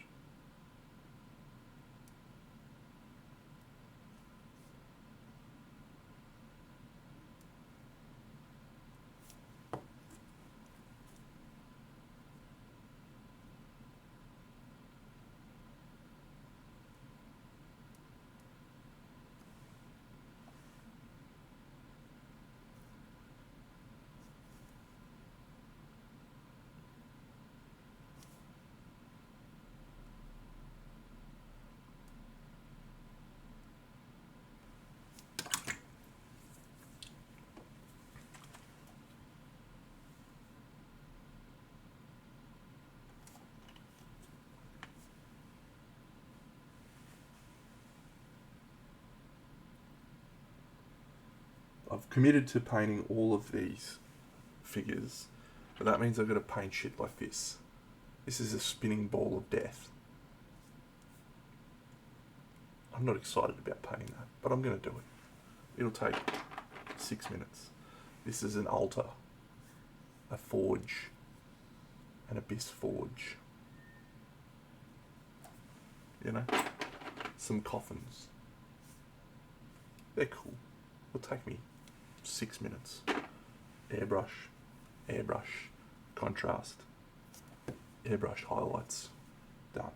A: I've committed to painting all of these figures, but that means I've got to paint shit like this. This is a spinning ball of death. I'm not excited about painting that, but I'm going to do it. It'll take 6 minutes. This is an altar, a forge, an abyss forge. You know? Some coffins. They're cool. It'll take me 6 minutes. Airbrush, airbrush, contrast, airbrush highlights. Done.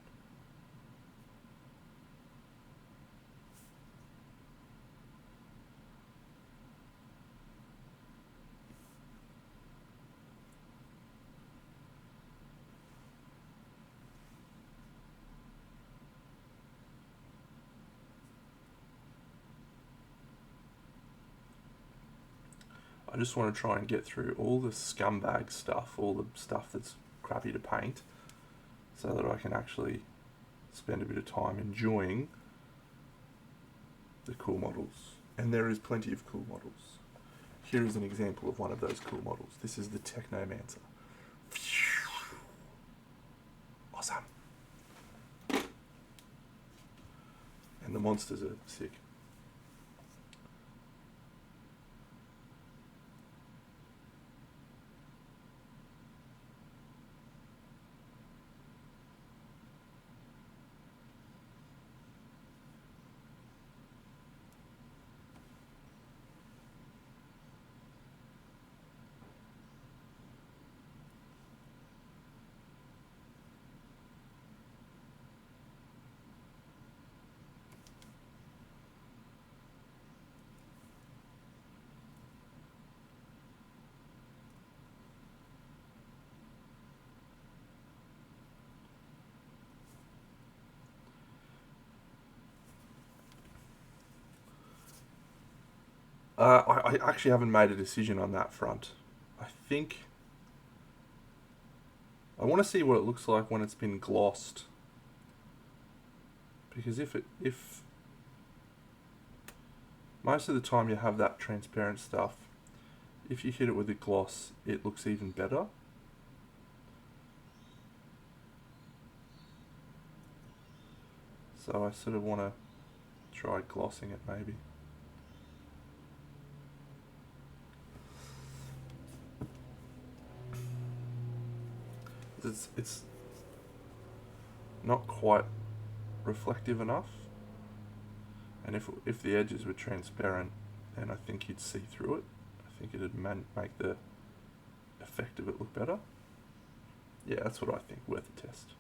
A: I just want to try and get through all the scumbag stuff, all the stuff that's crappy to paint, so that I can actually spend a bit of time enjoying the cool models. And there is plenty of cool models. Here is an example of one of those cool models. This is the Technomancer. Awesome. And the monsters are sick. I actually haven't made a decision on that front. I think I want to see what it looks like when it's been glossed. Because if most of the time you have that transparent stuff, if you hit it with a gloss, it looks even better. So I sort of want to try glossing it maybe. It's not quite reflective enough, and if the edges were transparent, then I think you'd see through it. I think it'd make the effect of it look better. Yeah, that's what I think. Worth a test.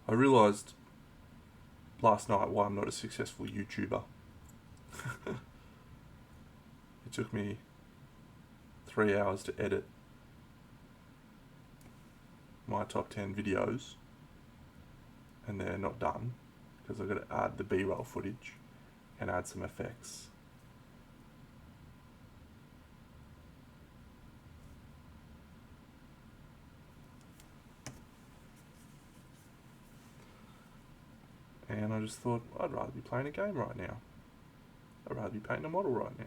A: I realised last night why I'm not a successful YouTuber. It took me 3 hours to edit my top 10 videos, and they're not done because I've got to add the B-roll footage and add some effects. And I just thought, I'd rather be playing a game right now. I'd rather be painting a model right now.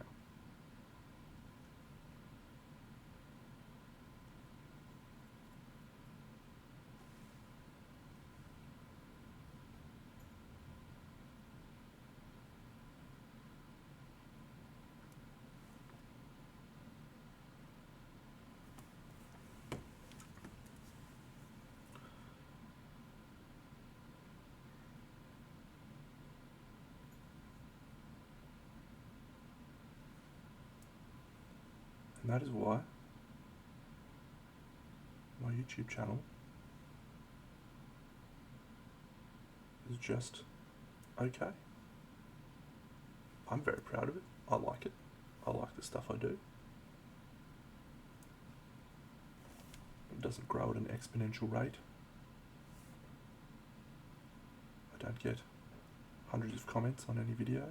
A: And that is why my YouTube channel is just okay. I'm very proud of it. I like it. I like the stuff I do. It doesn't grow at an exponential rate. I don't get hundreds of comments on any video.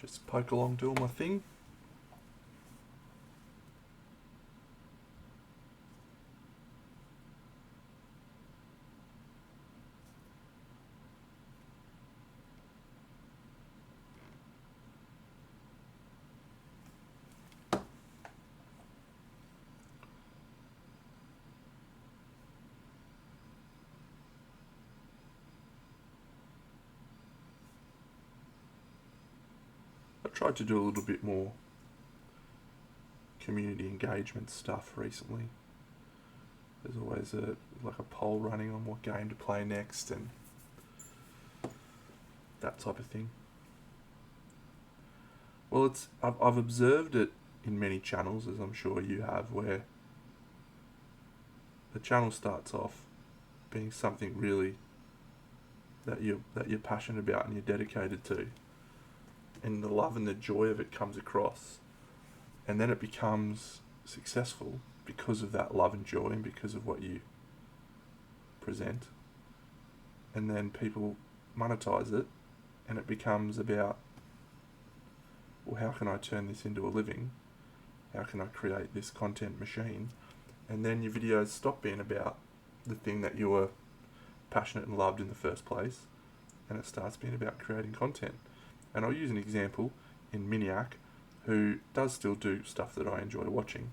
A: Just poke along doing my thing. I tried to do a little bit more community engagement stuff recently. There's always a poll running on what game to play next and that type of thing. Well, I've observed it in many channels, as I'm sure you have, where the channel starts off being something really that you're passionate about and you're dedicated to, and the love and the joy of it comes across, and then it becomes successful because of that love and joy and because of what you present, and then people monetize it, and it becomes about, well, how can I turn this into a living? How can I create this content machine? And then your videos stop being about the thing that you were passionate and loved in the first place, and it starts being about creating content. And I'll use an example in Miniac, who does still do stuff that I enjoy watching,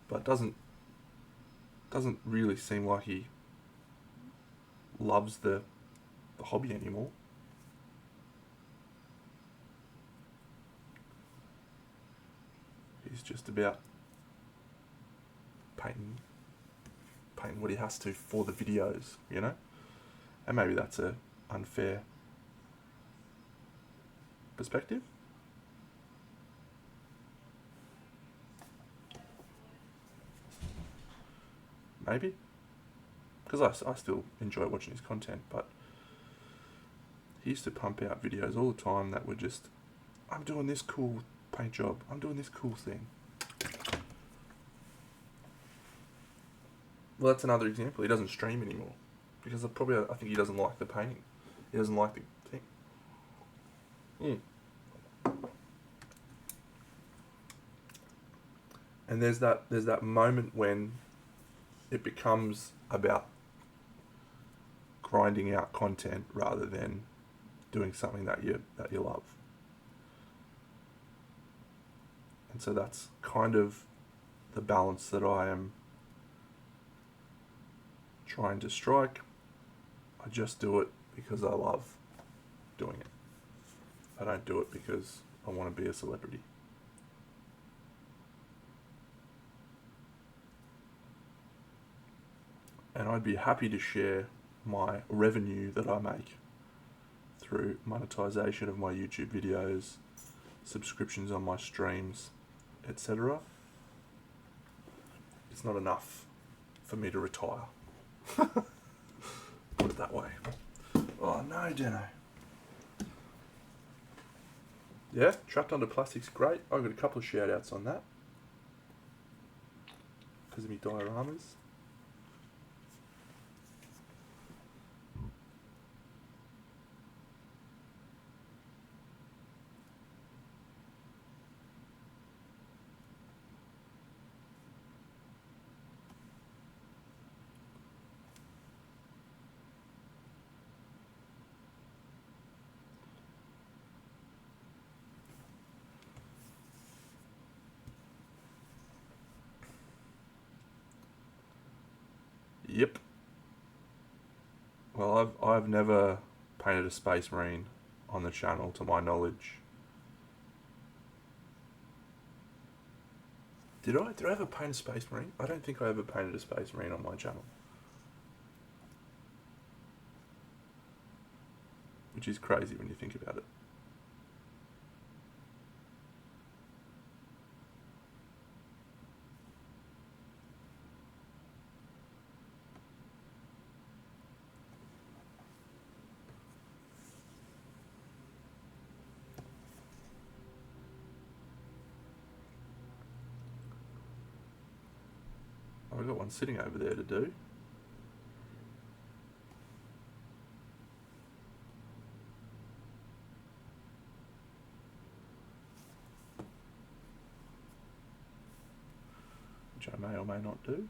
A: but doesn't really seem like he loves the hobby anymore. He's just about painting what he has to for the videos, you know? And maybe that's a unfair perspective. Maybe. Because I still enjoy watching his content, but he used to pump out videos all the time that were just, I'm doing this cool paint job, I'm doing this cool thing. Well, that's another example. He doesn't stream anymore because I think he doesn't like the painting. He doesn't like the thing. And there's that moment when it becomes about grinding out content rather than doing something that you love. And so that's kind of the balance that I am trying to strike. I just do it because I love doing it. I don't do it because I want to be a celebrity. And I'd be happy to share my revenue that I make through monetization of my YouTube videos, subscriptions on my streams, etc. It's not enough for me to retire. Put it that way. Oh no, Deno. Yeah, Trapped Under Plastic's great. I've got a couple of shout outs on that because of my dioramas. Yep. Well, I've never painted a Space Marine on the channel, to my knowledge. Did I ever paint a Space Marine? I don't think I ever painted a Space Marine on my channel. Which is crazy when you think about it. I've got one sitting over there to do. Which I may or may not do.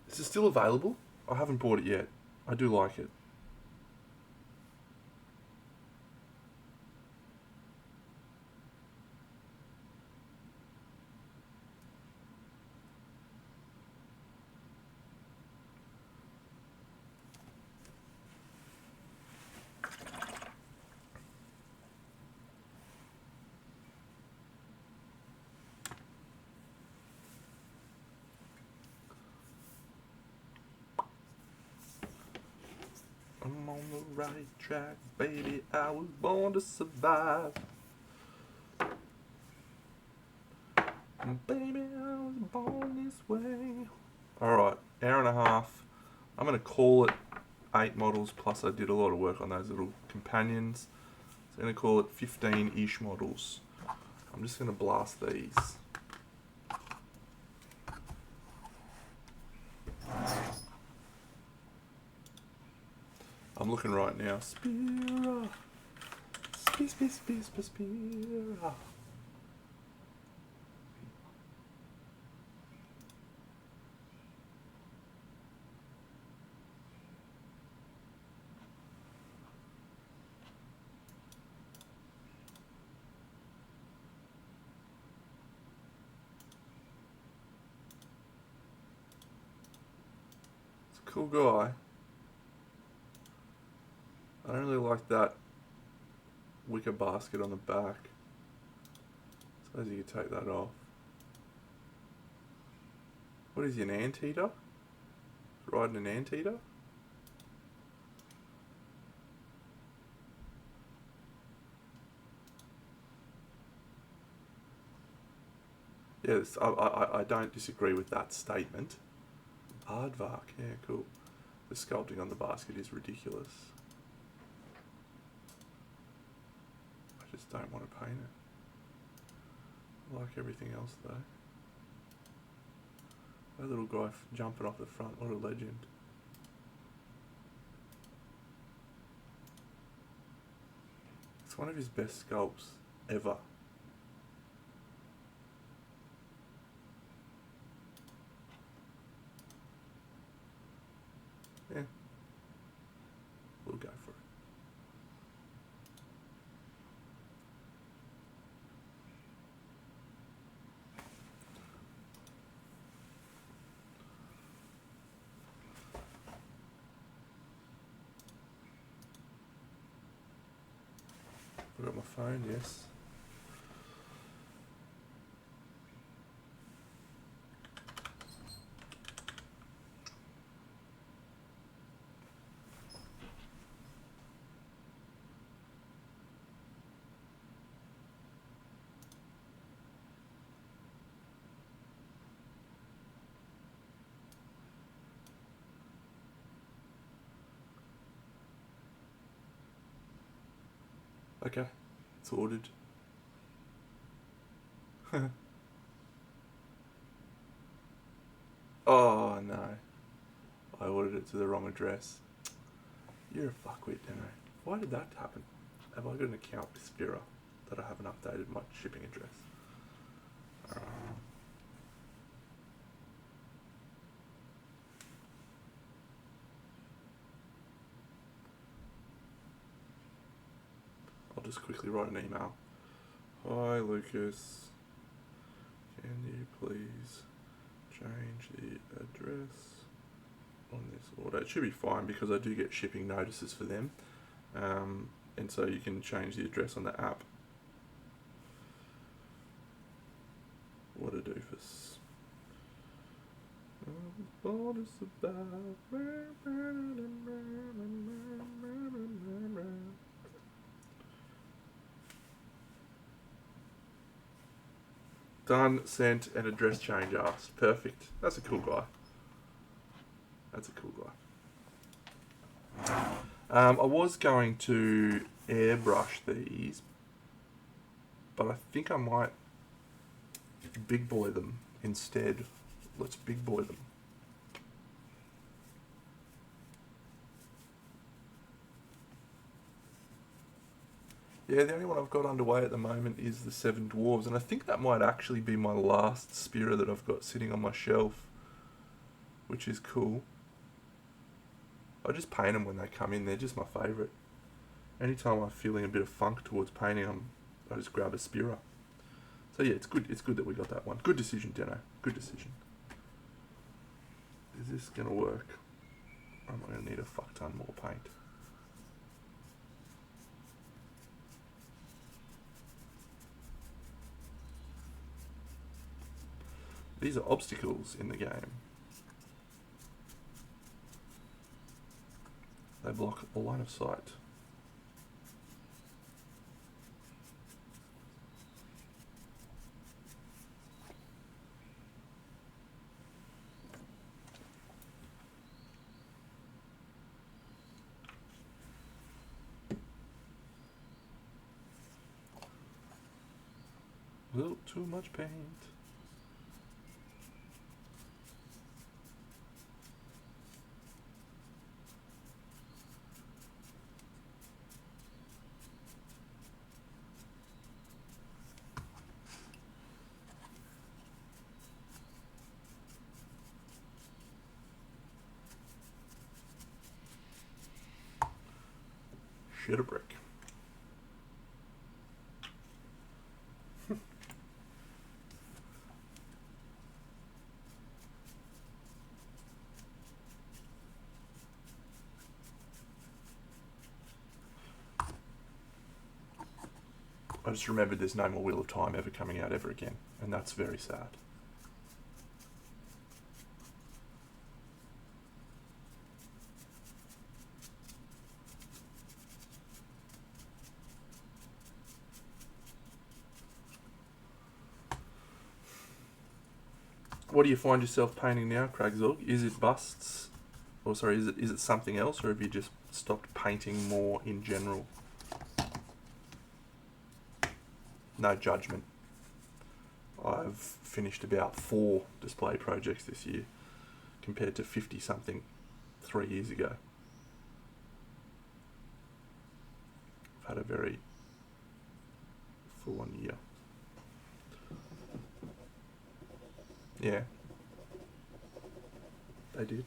A: Is it still available? I haven't bought it yet. I do like it. on the right track, baby. I was born to survive. Baby, I was born this way. Alright, hour and a half. I'm going to call it 8 models, plus I did a lot of work on those little companions. So I'm going to call it 15-ish models. I'm just going to blast these. I'm looking right now. Spira. Spira. It's a cool guy. I don't really like that wicker basket on the back. Suppose you could take that off. What is he, an anteater? Riding an anteater? Yes, I don't disagree with that statement. Aardvark, yeah, cool. The sculpting on the basket is ridiculous. I just don't want to paint it. I like everything else though. That little guy jumping off the front, what a legend. It's one of his best sculpts ever. Yeah, we'll go for it. Put it on my phone, yes. Okay, it's ordered. Oh no, I ordered it to the wrong address. You're a fuckwit, Dano. Why did that happen? Have I got an account with Spira that I haven't updated my shipping address? I'll just quickly write an email. Hi Lucas, can you please change the address on this order? It should be fine because I do get shipping notices for them, and so you can change the address on the app. What a doofus. Done, sent, and address change asked. Perfect. That's a cool guy. That's a cool guy. I was going to airbrush these, but I think I might big boy them instead. Let's big boy them. Yeah, the only one I've got underway at the moment is the Seven Dwarves, and I think that might actually be my last Spira that I've got sitting on my shelf, which is cool. I just paint them when they come in, they're just my favourite. Anytime I'm feeling a bit of funk towards painting, I just grab a Spira. So yeah, it's good that we got that one. Good decision, Deno, good decision. Is this going to work? I'm going to need a fuck ton more paint. These are obstacles in the game. They block the line of sight. A little too much paint. Shit a brick. I just remembered there's no more Wheel of Time ever coming out ever again, and that's very sad. What do you find yourself painting now, Craigsville? Is it busts? Or sorry, is it something else, or have you just stopped painting more in general? No judgment. I've finished about 4 display projects this year, compared to 50 something 3 years ago. I've had a very full-on year. Yeah, they did.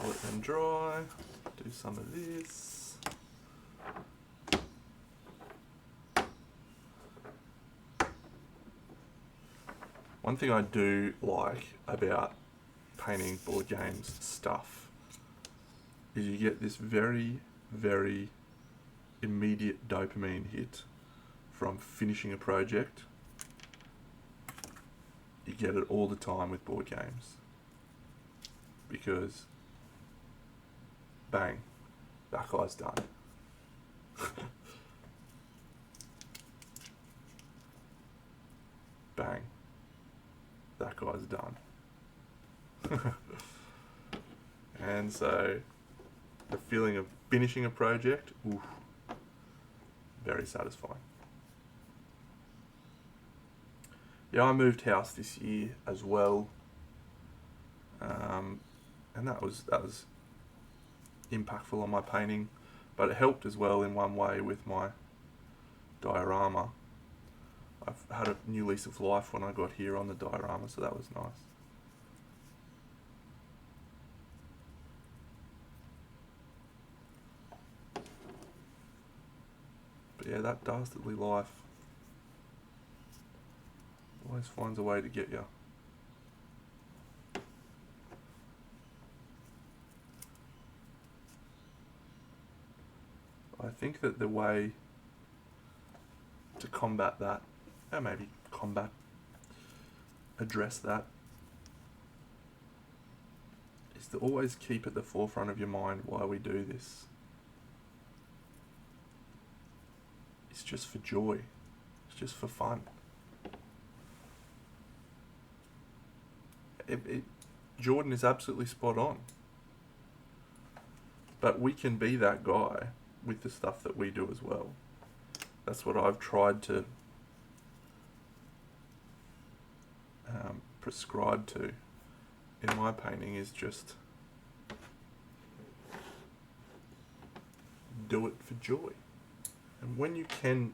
A: Let them dry. Do some of this. One thing I do like about painting board games stuff is you get this very, very immediate dopamine hit from finishing a project. You get it all the time with board games. Because, bang, that guy's done. Bang, that guy's done. And so, the feeling of finishing a project, oof, very satisfying. Yeah, I moved house this year as well, and that was impactful on my painting, but it helped as well in one way with my diorama. I've had a new lease of life when I got here on the diorama, so that was nice. But yeah, that dastardly life always finds a way to get you. I think that the way to combat that, and maybe address that, is to always keep at the forefront of your mind why we do this. It's just for joy. It's just for fun. Jordan is absolutely spot on. But we can be that guy with the stuff that we do as well. That's what I've tried to prescribe to in my painting, is just do it for joy. And when you can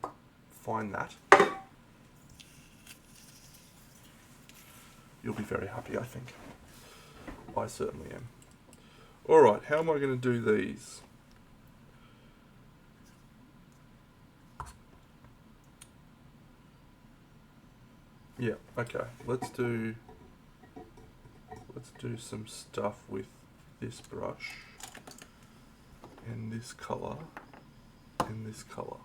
A: find that, you'll be very happy, I think. I certainly am. Alright, how am I going to do these? Yeah, okay. Let's do some stuff with this brush and this colour and this colour.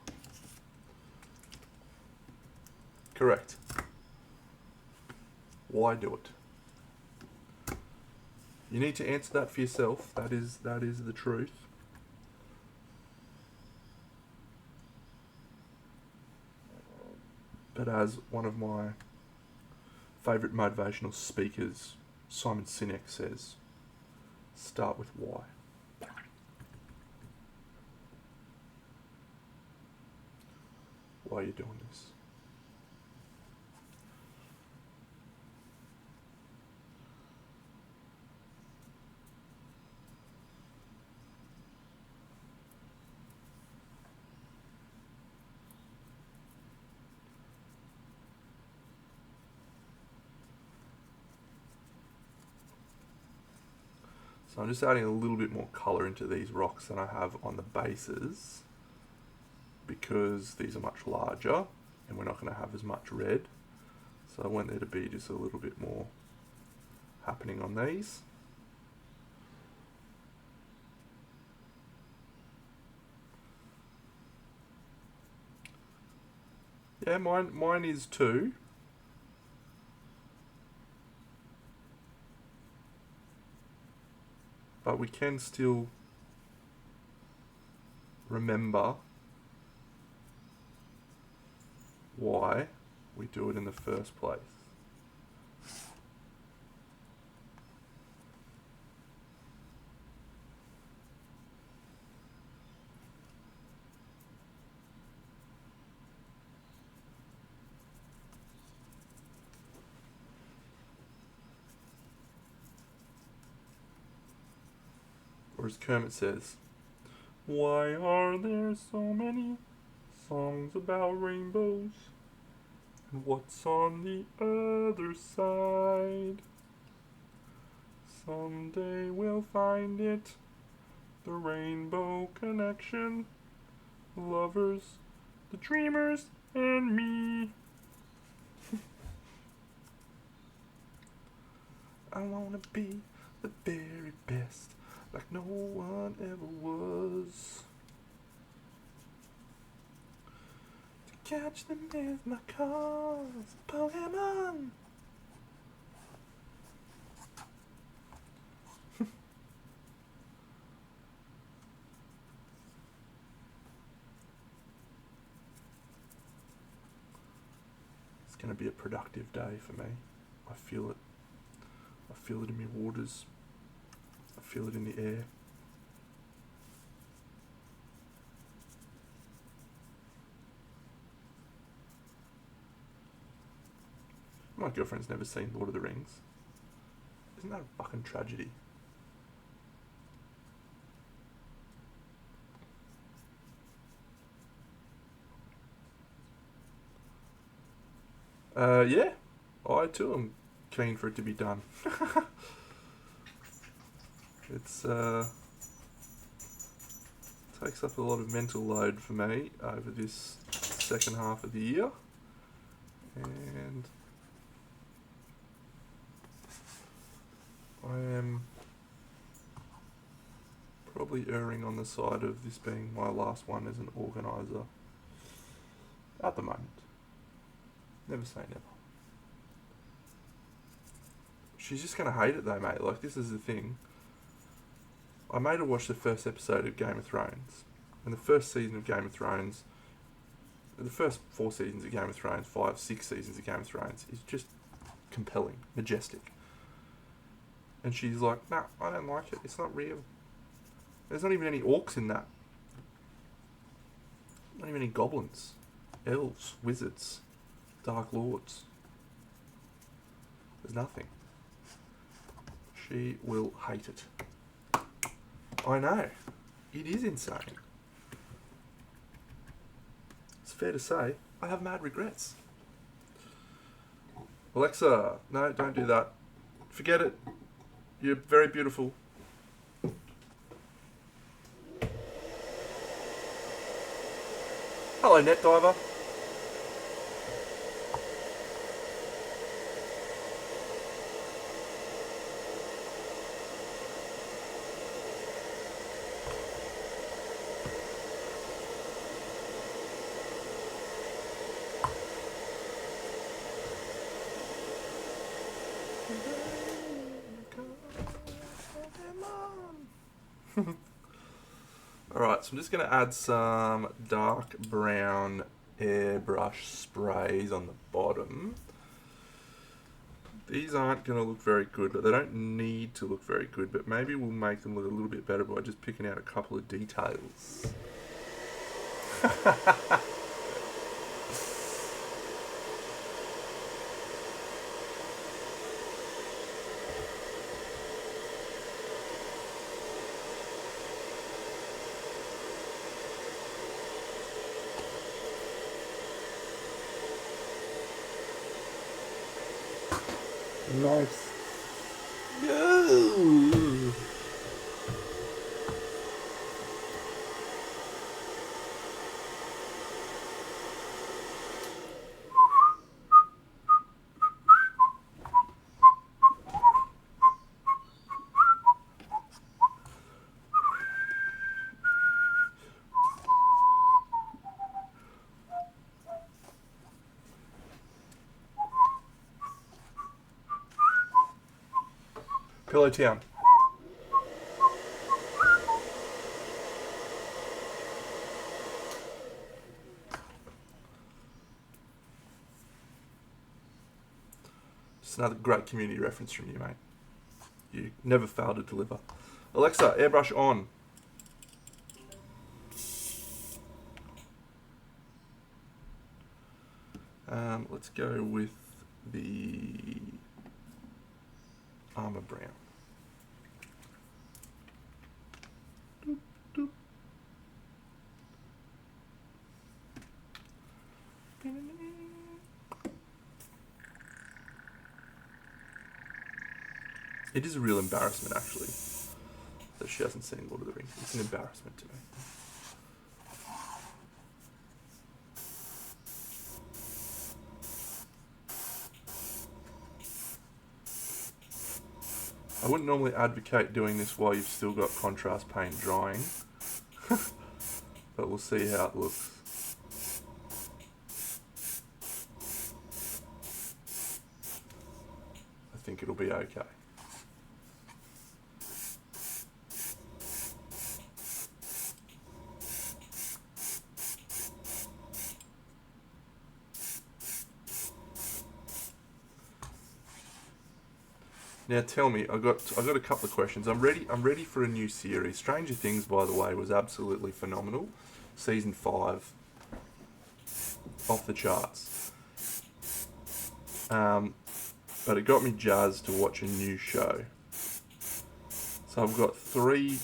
A: Correct. Why do it? You need to answer that for yourself. That is the truth. But as one of my favourite motivational speakers, Simon Sinek, says, start with why. Why are you doing this? So I'm just adding a little bit more colour into these rocks than I have on the bases, because these are much larger and we're not going to have as much red. So I want there to be just a little bit more happening on these. Yeah, mine is too. But we can still remember why we do it in the first place. Or as Kermit says, why are there so many songs about rainbows? And what's on the other side? Someday we'll find it, the rainbow connection. Lovers, the dreamers, and me. I wanna be the very best, like no one ever was. To catch them with my cars, Pokemon. It's gonna be a productive day for me. I feel it. I feel it in my waters. I feel it in the air. My girlfriend's never seen Lord of the Rings. Isn't that a fucking tragedy? Yeah. I too am keen for it to be done. It's takes up a lot of mental load for me over this second half of the year, and I am probably erring on the side of this being my last one as an organiser at the moment. Never say never. She's just going to hate it though, mate. Like, this is the thing. I made her watch the first episode of Game of Thrones. And the first season of Game of Thrones, the first 4 seasons of Game of Thrones, 5, 6 seasons of Game of Thrones, is just compelling, majestic. And she's like, nah, I don't like it. It's not real. There's not even any orcs in that. Not even any goblins, elves, wizards, dark lords. There's nothing. She will hate it. I know. It is insane. It's fair to say, I have mad regrets. Alexa, no, don't do that. Forget it. You're very beautiful. Hello, Net Diver. Alright, so I'm just going to add some dark brown airbrush sprays on the bottom. These aren't going to look very good, but they don't need to look very good, but maybe we'll make them look a little bit better by just picking out a couple of details. Nice. No. Pillow Town. Just another great community reference from you, mate. You never fail to deliver. Alexa, airbrush on. Let's go with the armor brown. Doop, doop. It is a real embarrassment, actually, that she hasn't seen Lord of the Rings. It's an embarrassment to me. I wouldn't normally advocate doing this while you've still got contrast paint drying, but we'll see how it looks. I think it'll be okay. Now tell me, I got a couple of questions. I'm ready for a new series. Stranger Things, by the way, was absolutely phenomenal. Season 5, off the charts. But it got me jazzed to watch a new show. So I've got 3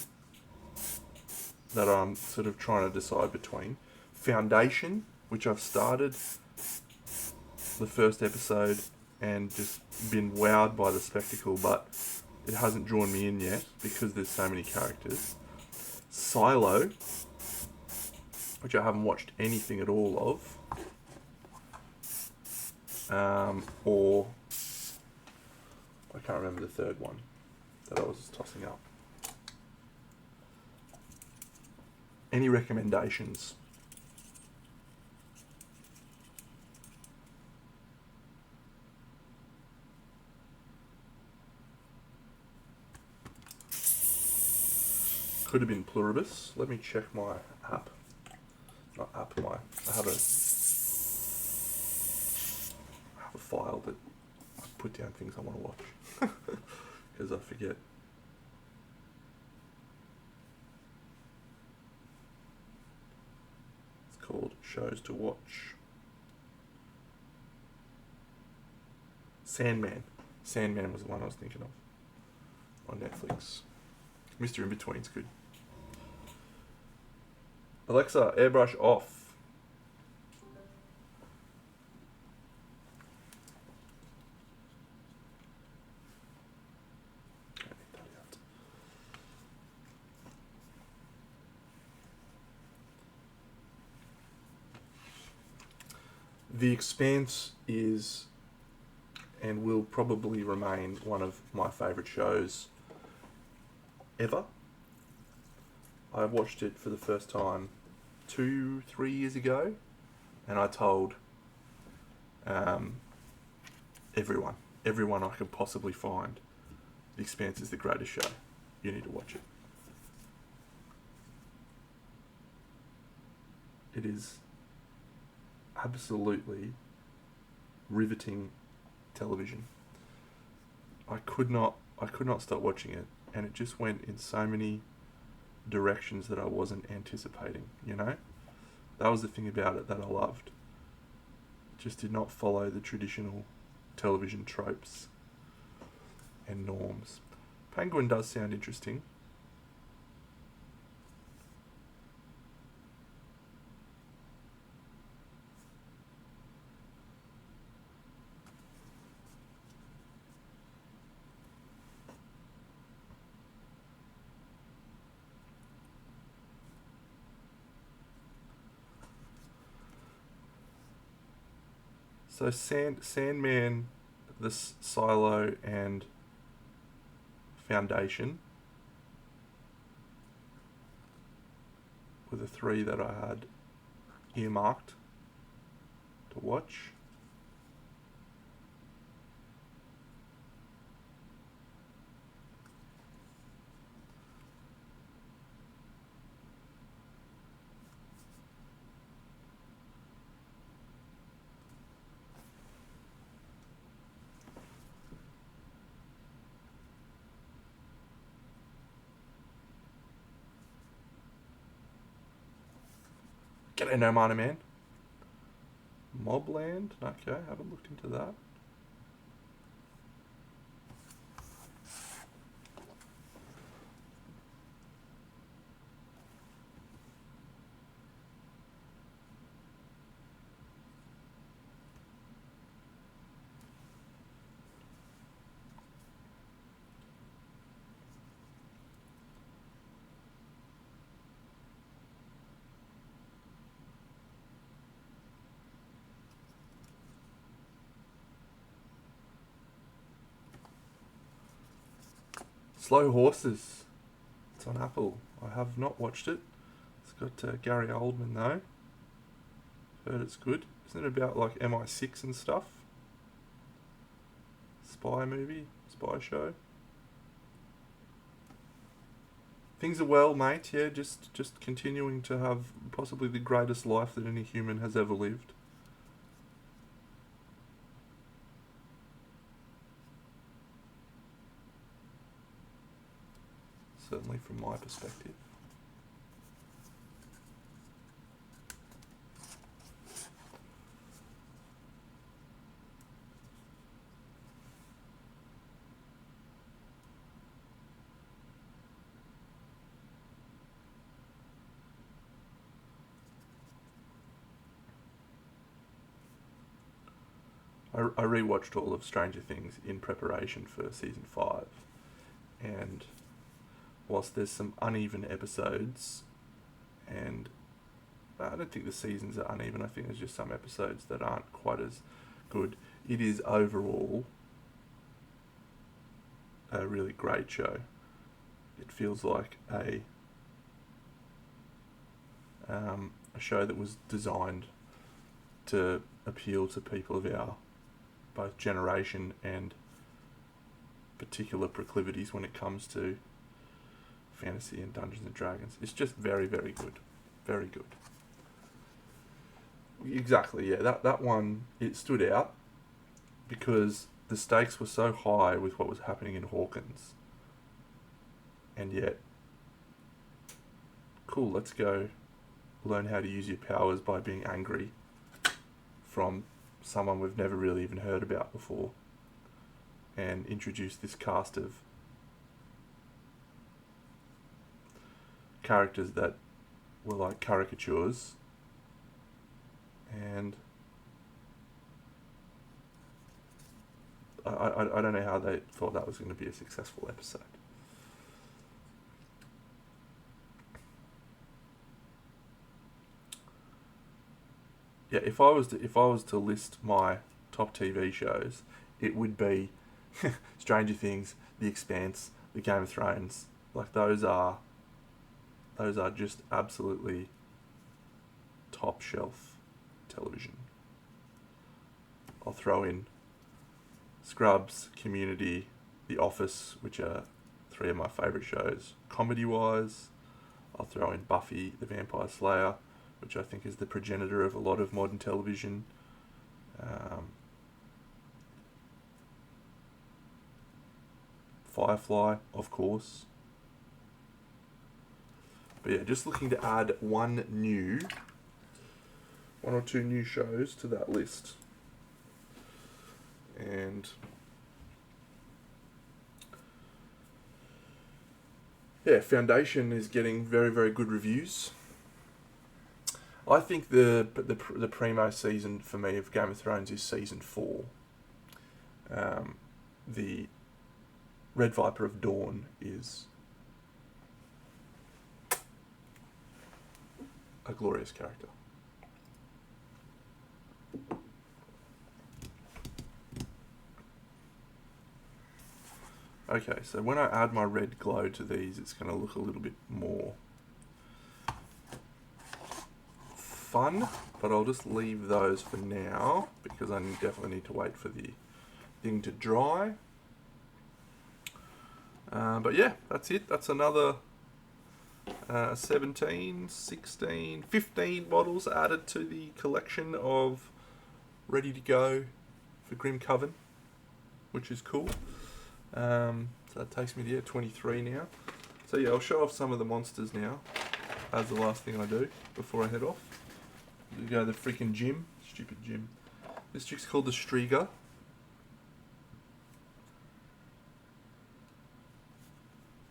A: that I'm sort of trying to decide between. Foundation, which I've started the first episode and just been wowed by the spectacle, but it hasn't drawn me in yet because there's so many characters. Silo, which I haven't watched anything at all of. Or I can't remember the third one that I was tossing up. Any recommendations? Could have been Pluribus. Let me check my app. Not app, I have a file that I put down things I want to watch. Because I forget. It's called Shows to Watch. Sandman. Sandman was the one I was thinking of. On Netflix. Mr. In-Between's good. Alexa, airbrush off. The Expanse is and will probably remain one of my favourite shows ever. I watched it for the first time 2-3 years ago, and I told everyone I could possibly find, The Expanse is the greatest show You need to watch it. It is absolutely riveting television. I could not stop watching it, and it just went in so many directions that I wasn't anticipating, you know? That was the thing about it that I loved. It just did not follow the traditional television tropes and norms. Penguin does sound interesting. So Sandman, the Silo, and Foundation were the three that I had earmarked to watch. G'day, No Mana Man. Mobland? Okay, haven't looked into that. Slow Horses. It's on Apple. I have not watched it. It's got Gary Oldman though. Heard it's good. Isn't it about like MI6 and stuff? Spy movie? Spy show? Things are well, mate. Yeah, just continuing to have possibly the greatest life that any human has ever lived. Certainly from my perspective. I rewatched all of Stranger Things in preparation for season 5, and whilst there's some uneven episodes, and I don't think the seasons are uneven, I think there's just some episodes that aren't quite as good, it is overall a really great show. It feels like a show that was designed to appeal to people of our both generation and particular proclivities when it comes to fantasy and Dungeons and Dragons. It's just very, very good. Very good. Exactly, yeah. That one, it stood out because the stakes were so high with what was happening in Hawkins. And yet, cool, let's go learn how to use your powers by being angry from someone we've never really even heard about before, and introduce this cast of characters that were like caricatures, and I don't know how they thought that was going to be a successful episode. Yeah, if I was to list my top TV shows, it would be Stranger Things, The Expanse, The Game of Thrones. Like those are just absolutely top shelf television. I'll throw in Scrubs, Community, The Office, which are three of my favourite shows. Comedy-wise, I'll throw in Buffy the Vampire Slayer, which I think is the progenitor of a lot of modern television. Firefly, of course. But yeah, just looking to add one or two new shows to that list. And yeah, Foundation is getting very, very good reviews. I think the primo season for me of Game of Thrones is season 4. The Red Viper of Dawn is a glorious character. Okay, so when I add my red glow to these, it's going to look a little bit more fun, but I'll just leave those for now because I definitely need to wait for the thing to dry. But yeah, that's it. That's another 17, 16, 15 models added to the collection of ready to go for Grimcoven, which is cool. So that takes me to 23 now. So yeah, I'll show off some of the monsters now as the last thing I do before I head off. We go to the freaking gym. Stupid gym. This chick's called the Striga.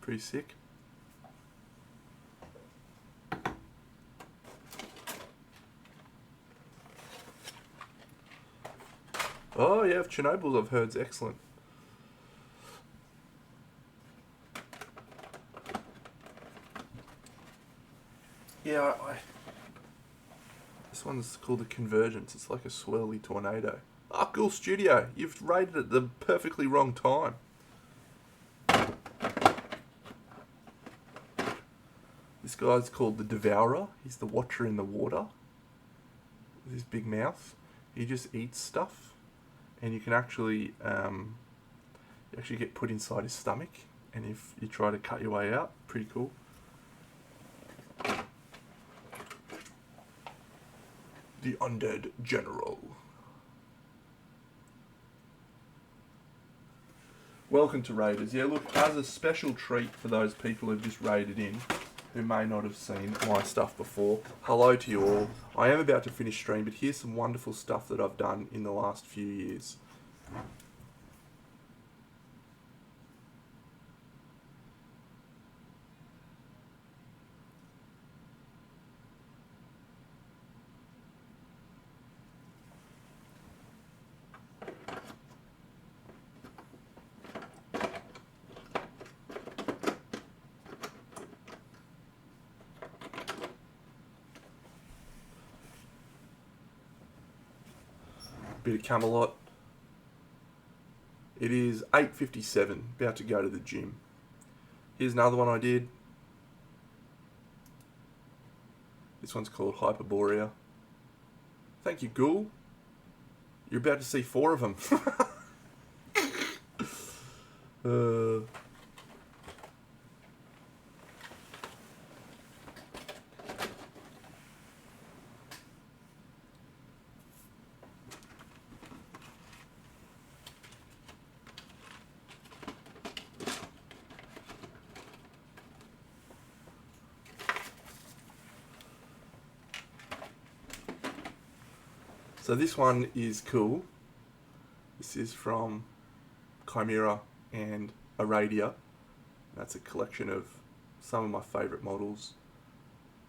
A: Pretty sick. Oh yeah, Chernobyl I've heard is excellent. Yeah, this one's called the Convergence. It's like a swirly tornado. Ah, cool studio. You've rated it at the perfectly wrong time. This guy's called the Devourer. He's the Watcher in the Water. With his big mouth. He just eats stuff. And you can actually, get put inside his stomach. And if you try to cut your way out, pretty cool. The Undead General. Welcome to Raiders. Yeah, look, as a special treat for those people who've just raided in, who may not have seen my stuff before, hello to you all. I am about to finish stream, but here's some wonderful stuff that I've done in the last few years. Bit of Camelot. It is 8:57, about to go to the gym. Here's another one I did. This one's called Hyperborea. Thank you, Ghoul. You're about to see 4 of them. So this one is cool. This is from Chimera and Aradia. That's a collection of some of my favourite models.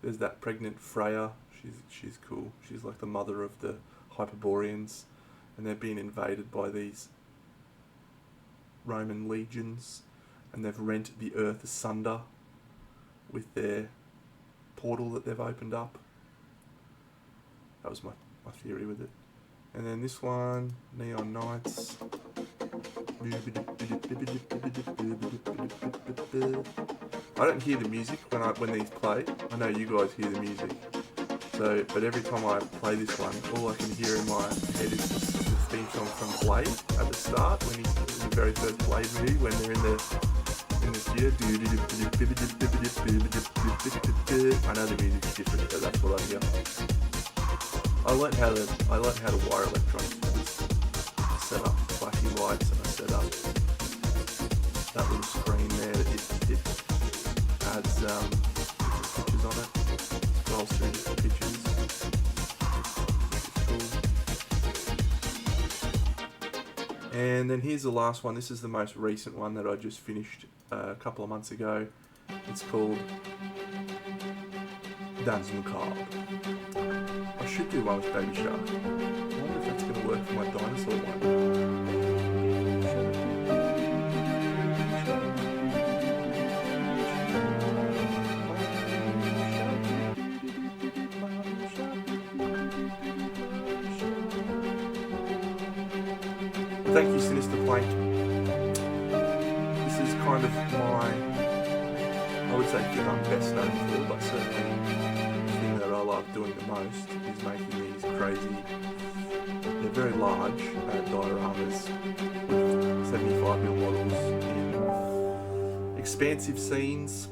A: There's that pregnant Freya. She's cool. She's like the mother of the Hyperboreans, and they're being invaded by these Roman legions, and they've rent the earth asunder with their portal that they've opened up. That was my theory with it. And then this one, Neon Knights. I don't hear the music when these play. I know you guys hear the music. So, but every time I play this one, all I can hear in my head is the theme song from Blade at the start, when he's in the very first Blade movie, when they're in this here. I know the music's different, but that's what I hear. I learned how to wire electronics. I set up flashing lights and I set up that little screen there. It adds different pictures on it. Scrolls through different pictures. Cool. And then here's the last one. This is the most recent one that I just finished a couple of months ago. It's called Dance Macabre. I should do one with Baby Shark. I wonder if that's going to work for my dinosaur one. Thank you, Sinister Plank. This is kind of my, I would say, thing I'm best known for, but certainly the thing that I love doing the most is making these crazy, they're very large dioramas with 75mm models in expansive scenes.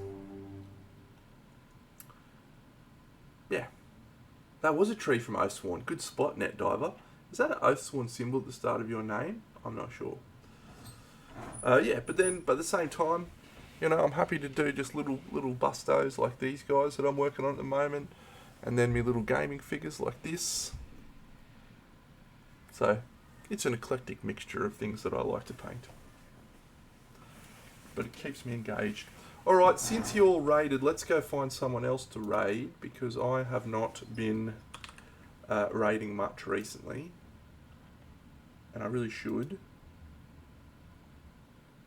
A: Yeah, that was a tree from Oathsworn. Good spot, Net Diver. Is that an Oathsworn symbol at the start of your name? I'm not sure. Yeah, but at the same time, you know, I'm happy to do just little bustos like these guys that I'm working on at the moment, and then me little gaming figures like this. So it's an eclectic mixture of things that I like to paint, but it keeps me engaged. All right, since you all raided, let's go find someone else to raid, because I have not been raiding much recently, and I really should,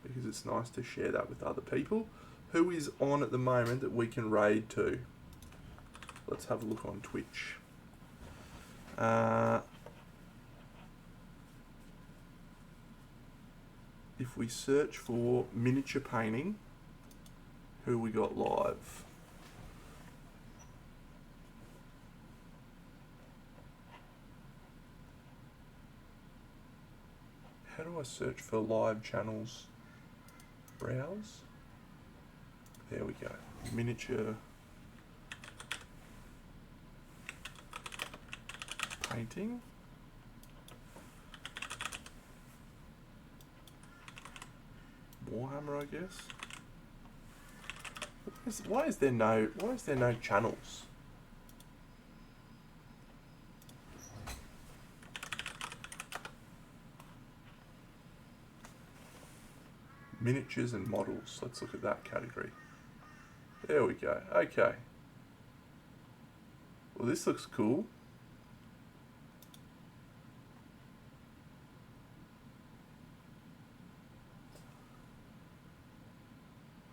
A: because it's nice to share that with other people. Who is on at the moment that we can raid to? Let's have a look on Twitch. If we search for miniature painting, who we got live? How do I search for live channels? Browse. There we go. Miniature painting. Warhammer, I guess. Why is there no channels? Miniatures and models. Let's look at that category. There we go. Okay. Well, this looks cool.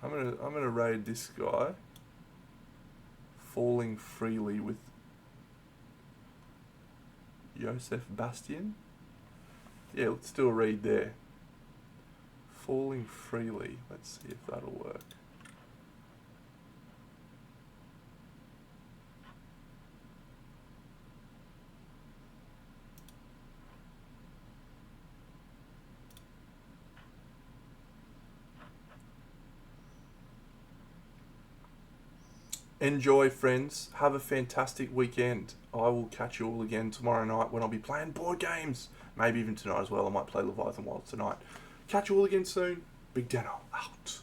A: I'm gonna raid this guy. Falling Freely with Joseph Bastian. Yeah, let's do a raid there. Falling Freely. Let's see if that'll work. Enjoy, friends. Have a fantastic weekend. I will catch you all again tomorrow night when I'll be playing board games. Maybe even tonight as well. I might play Leviathan Wilds tonight. Catch you all again soon. Big Dano out.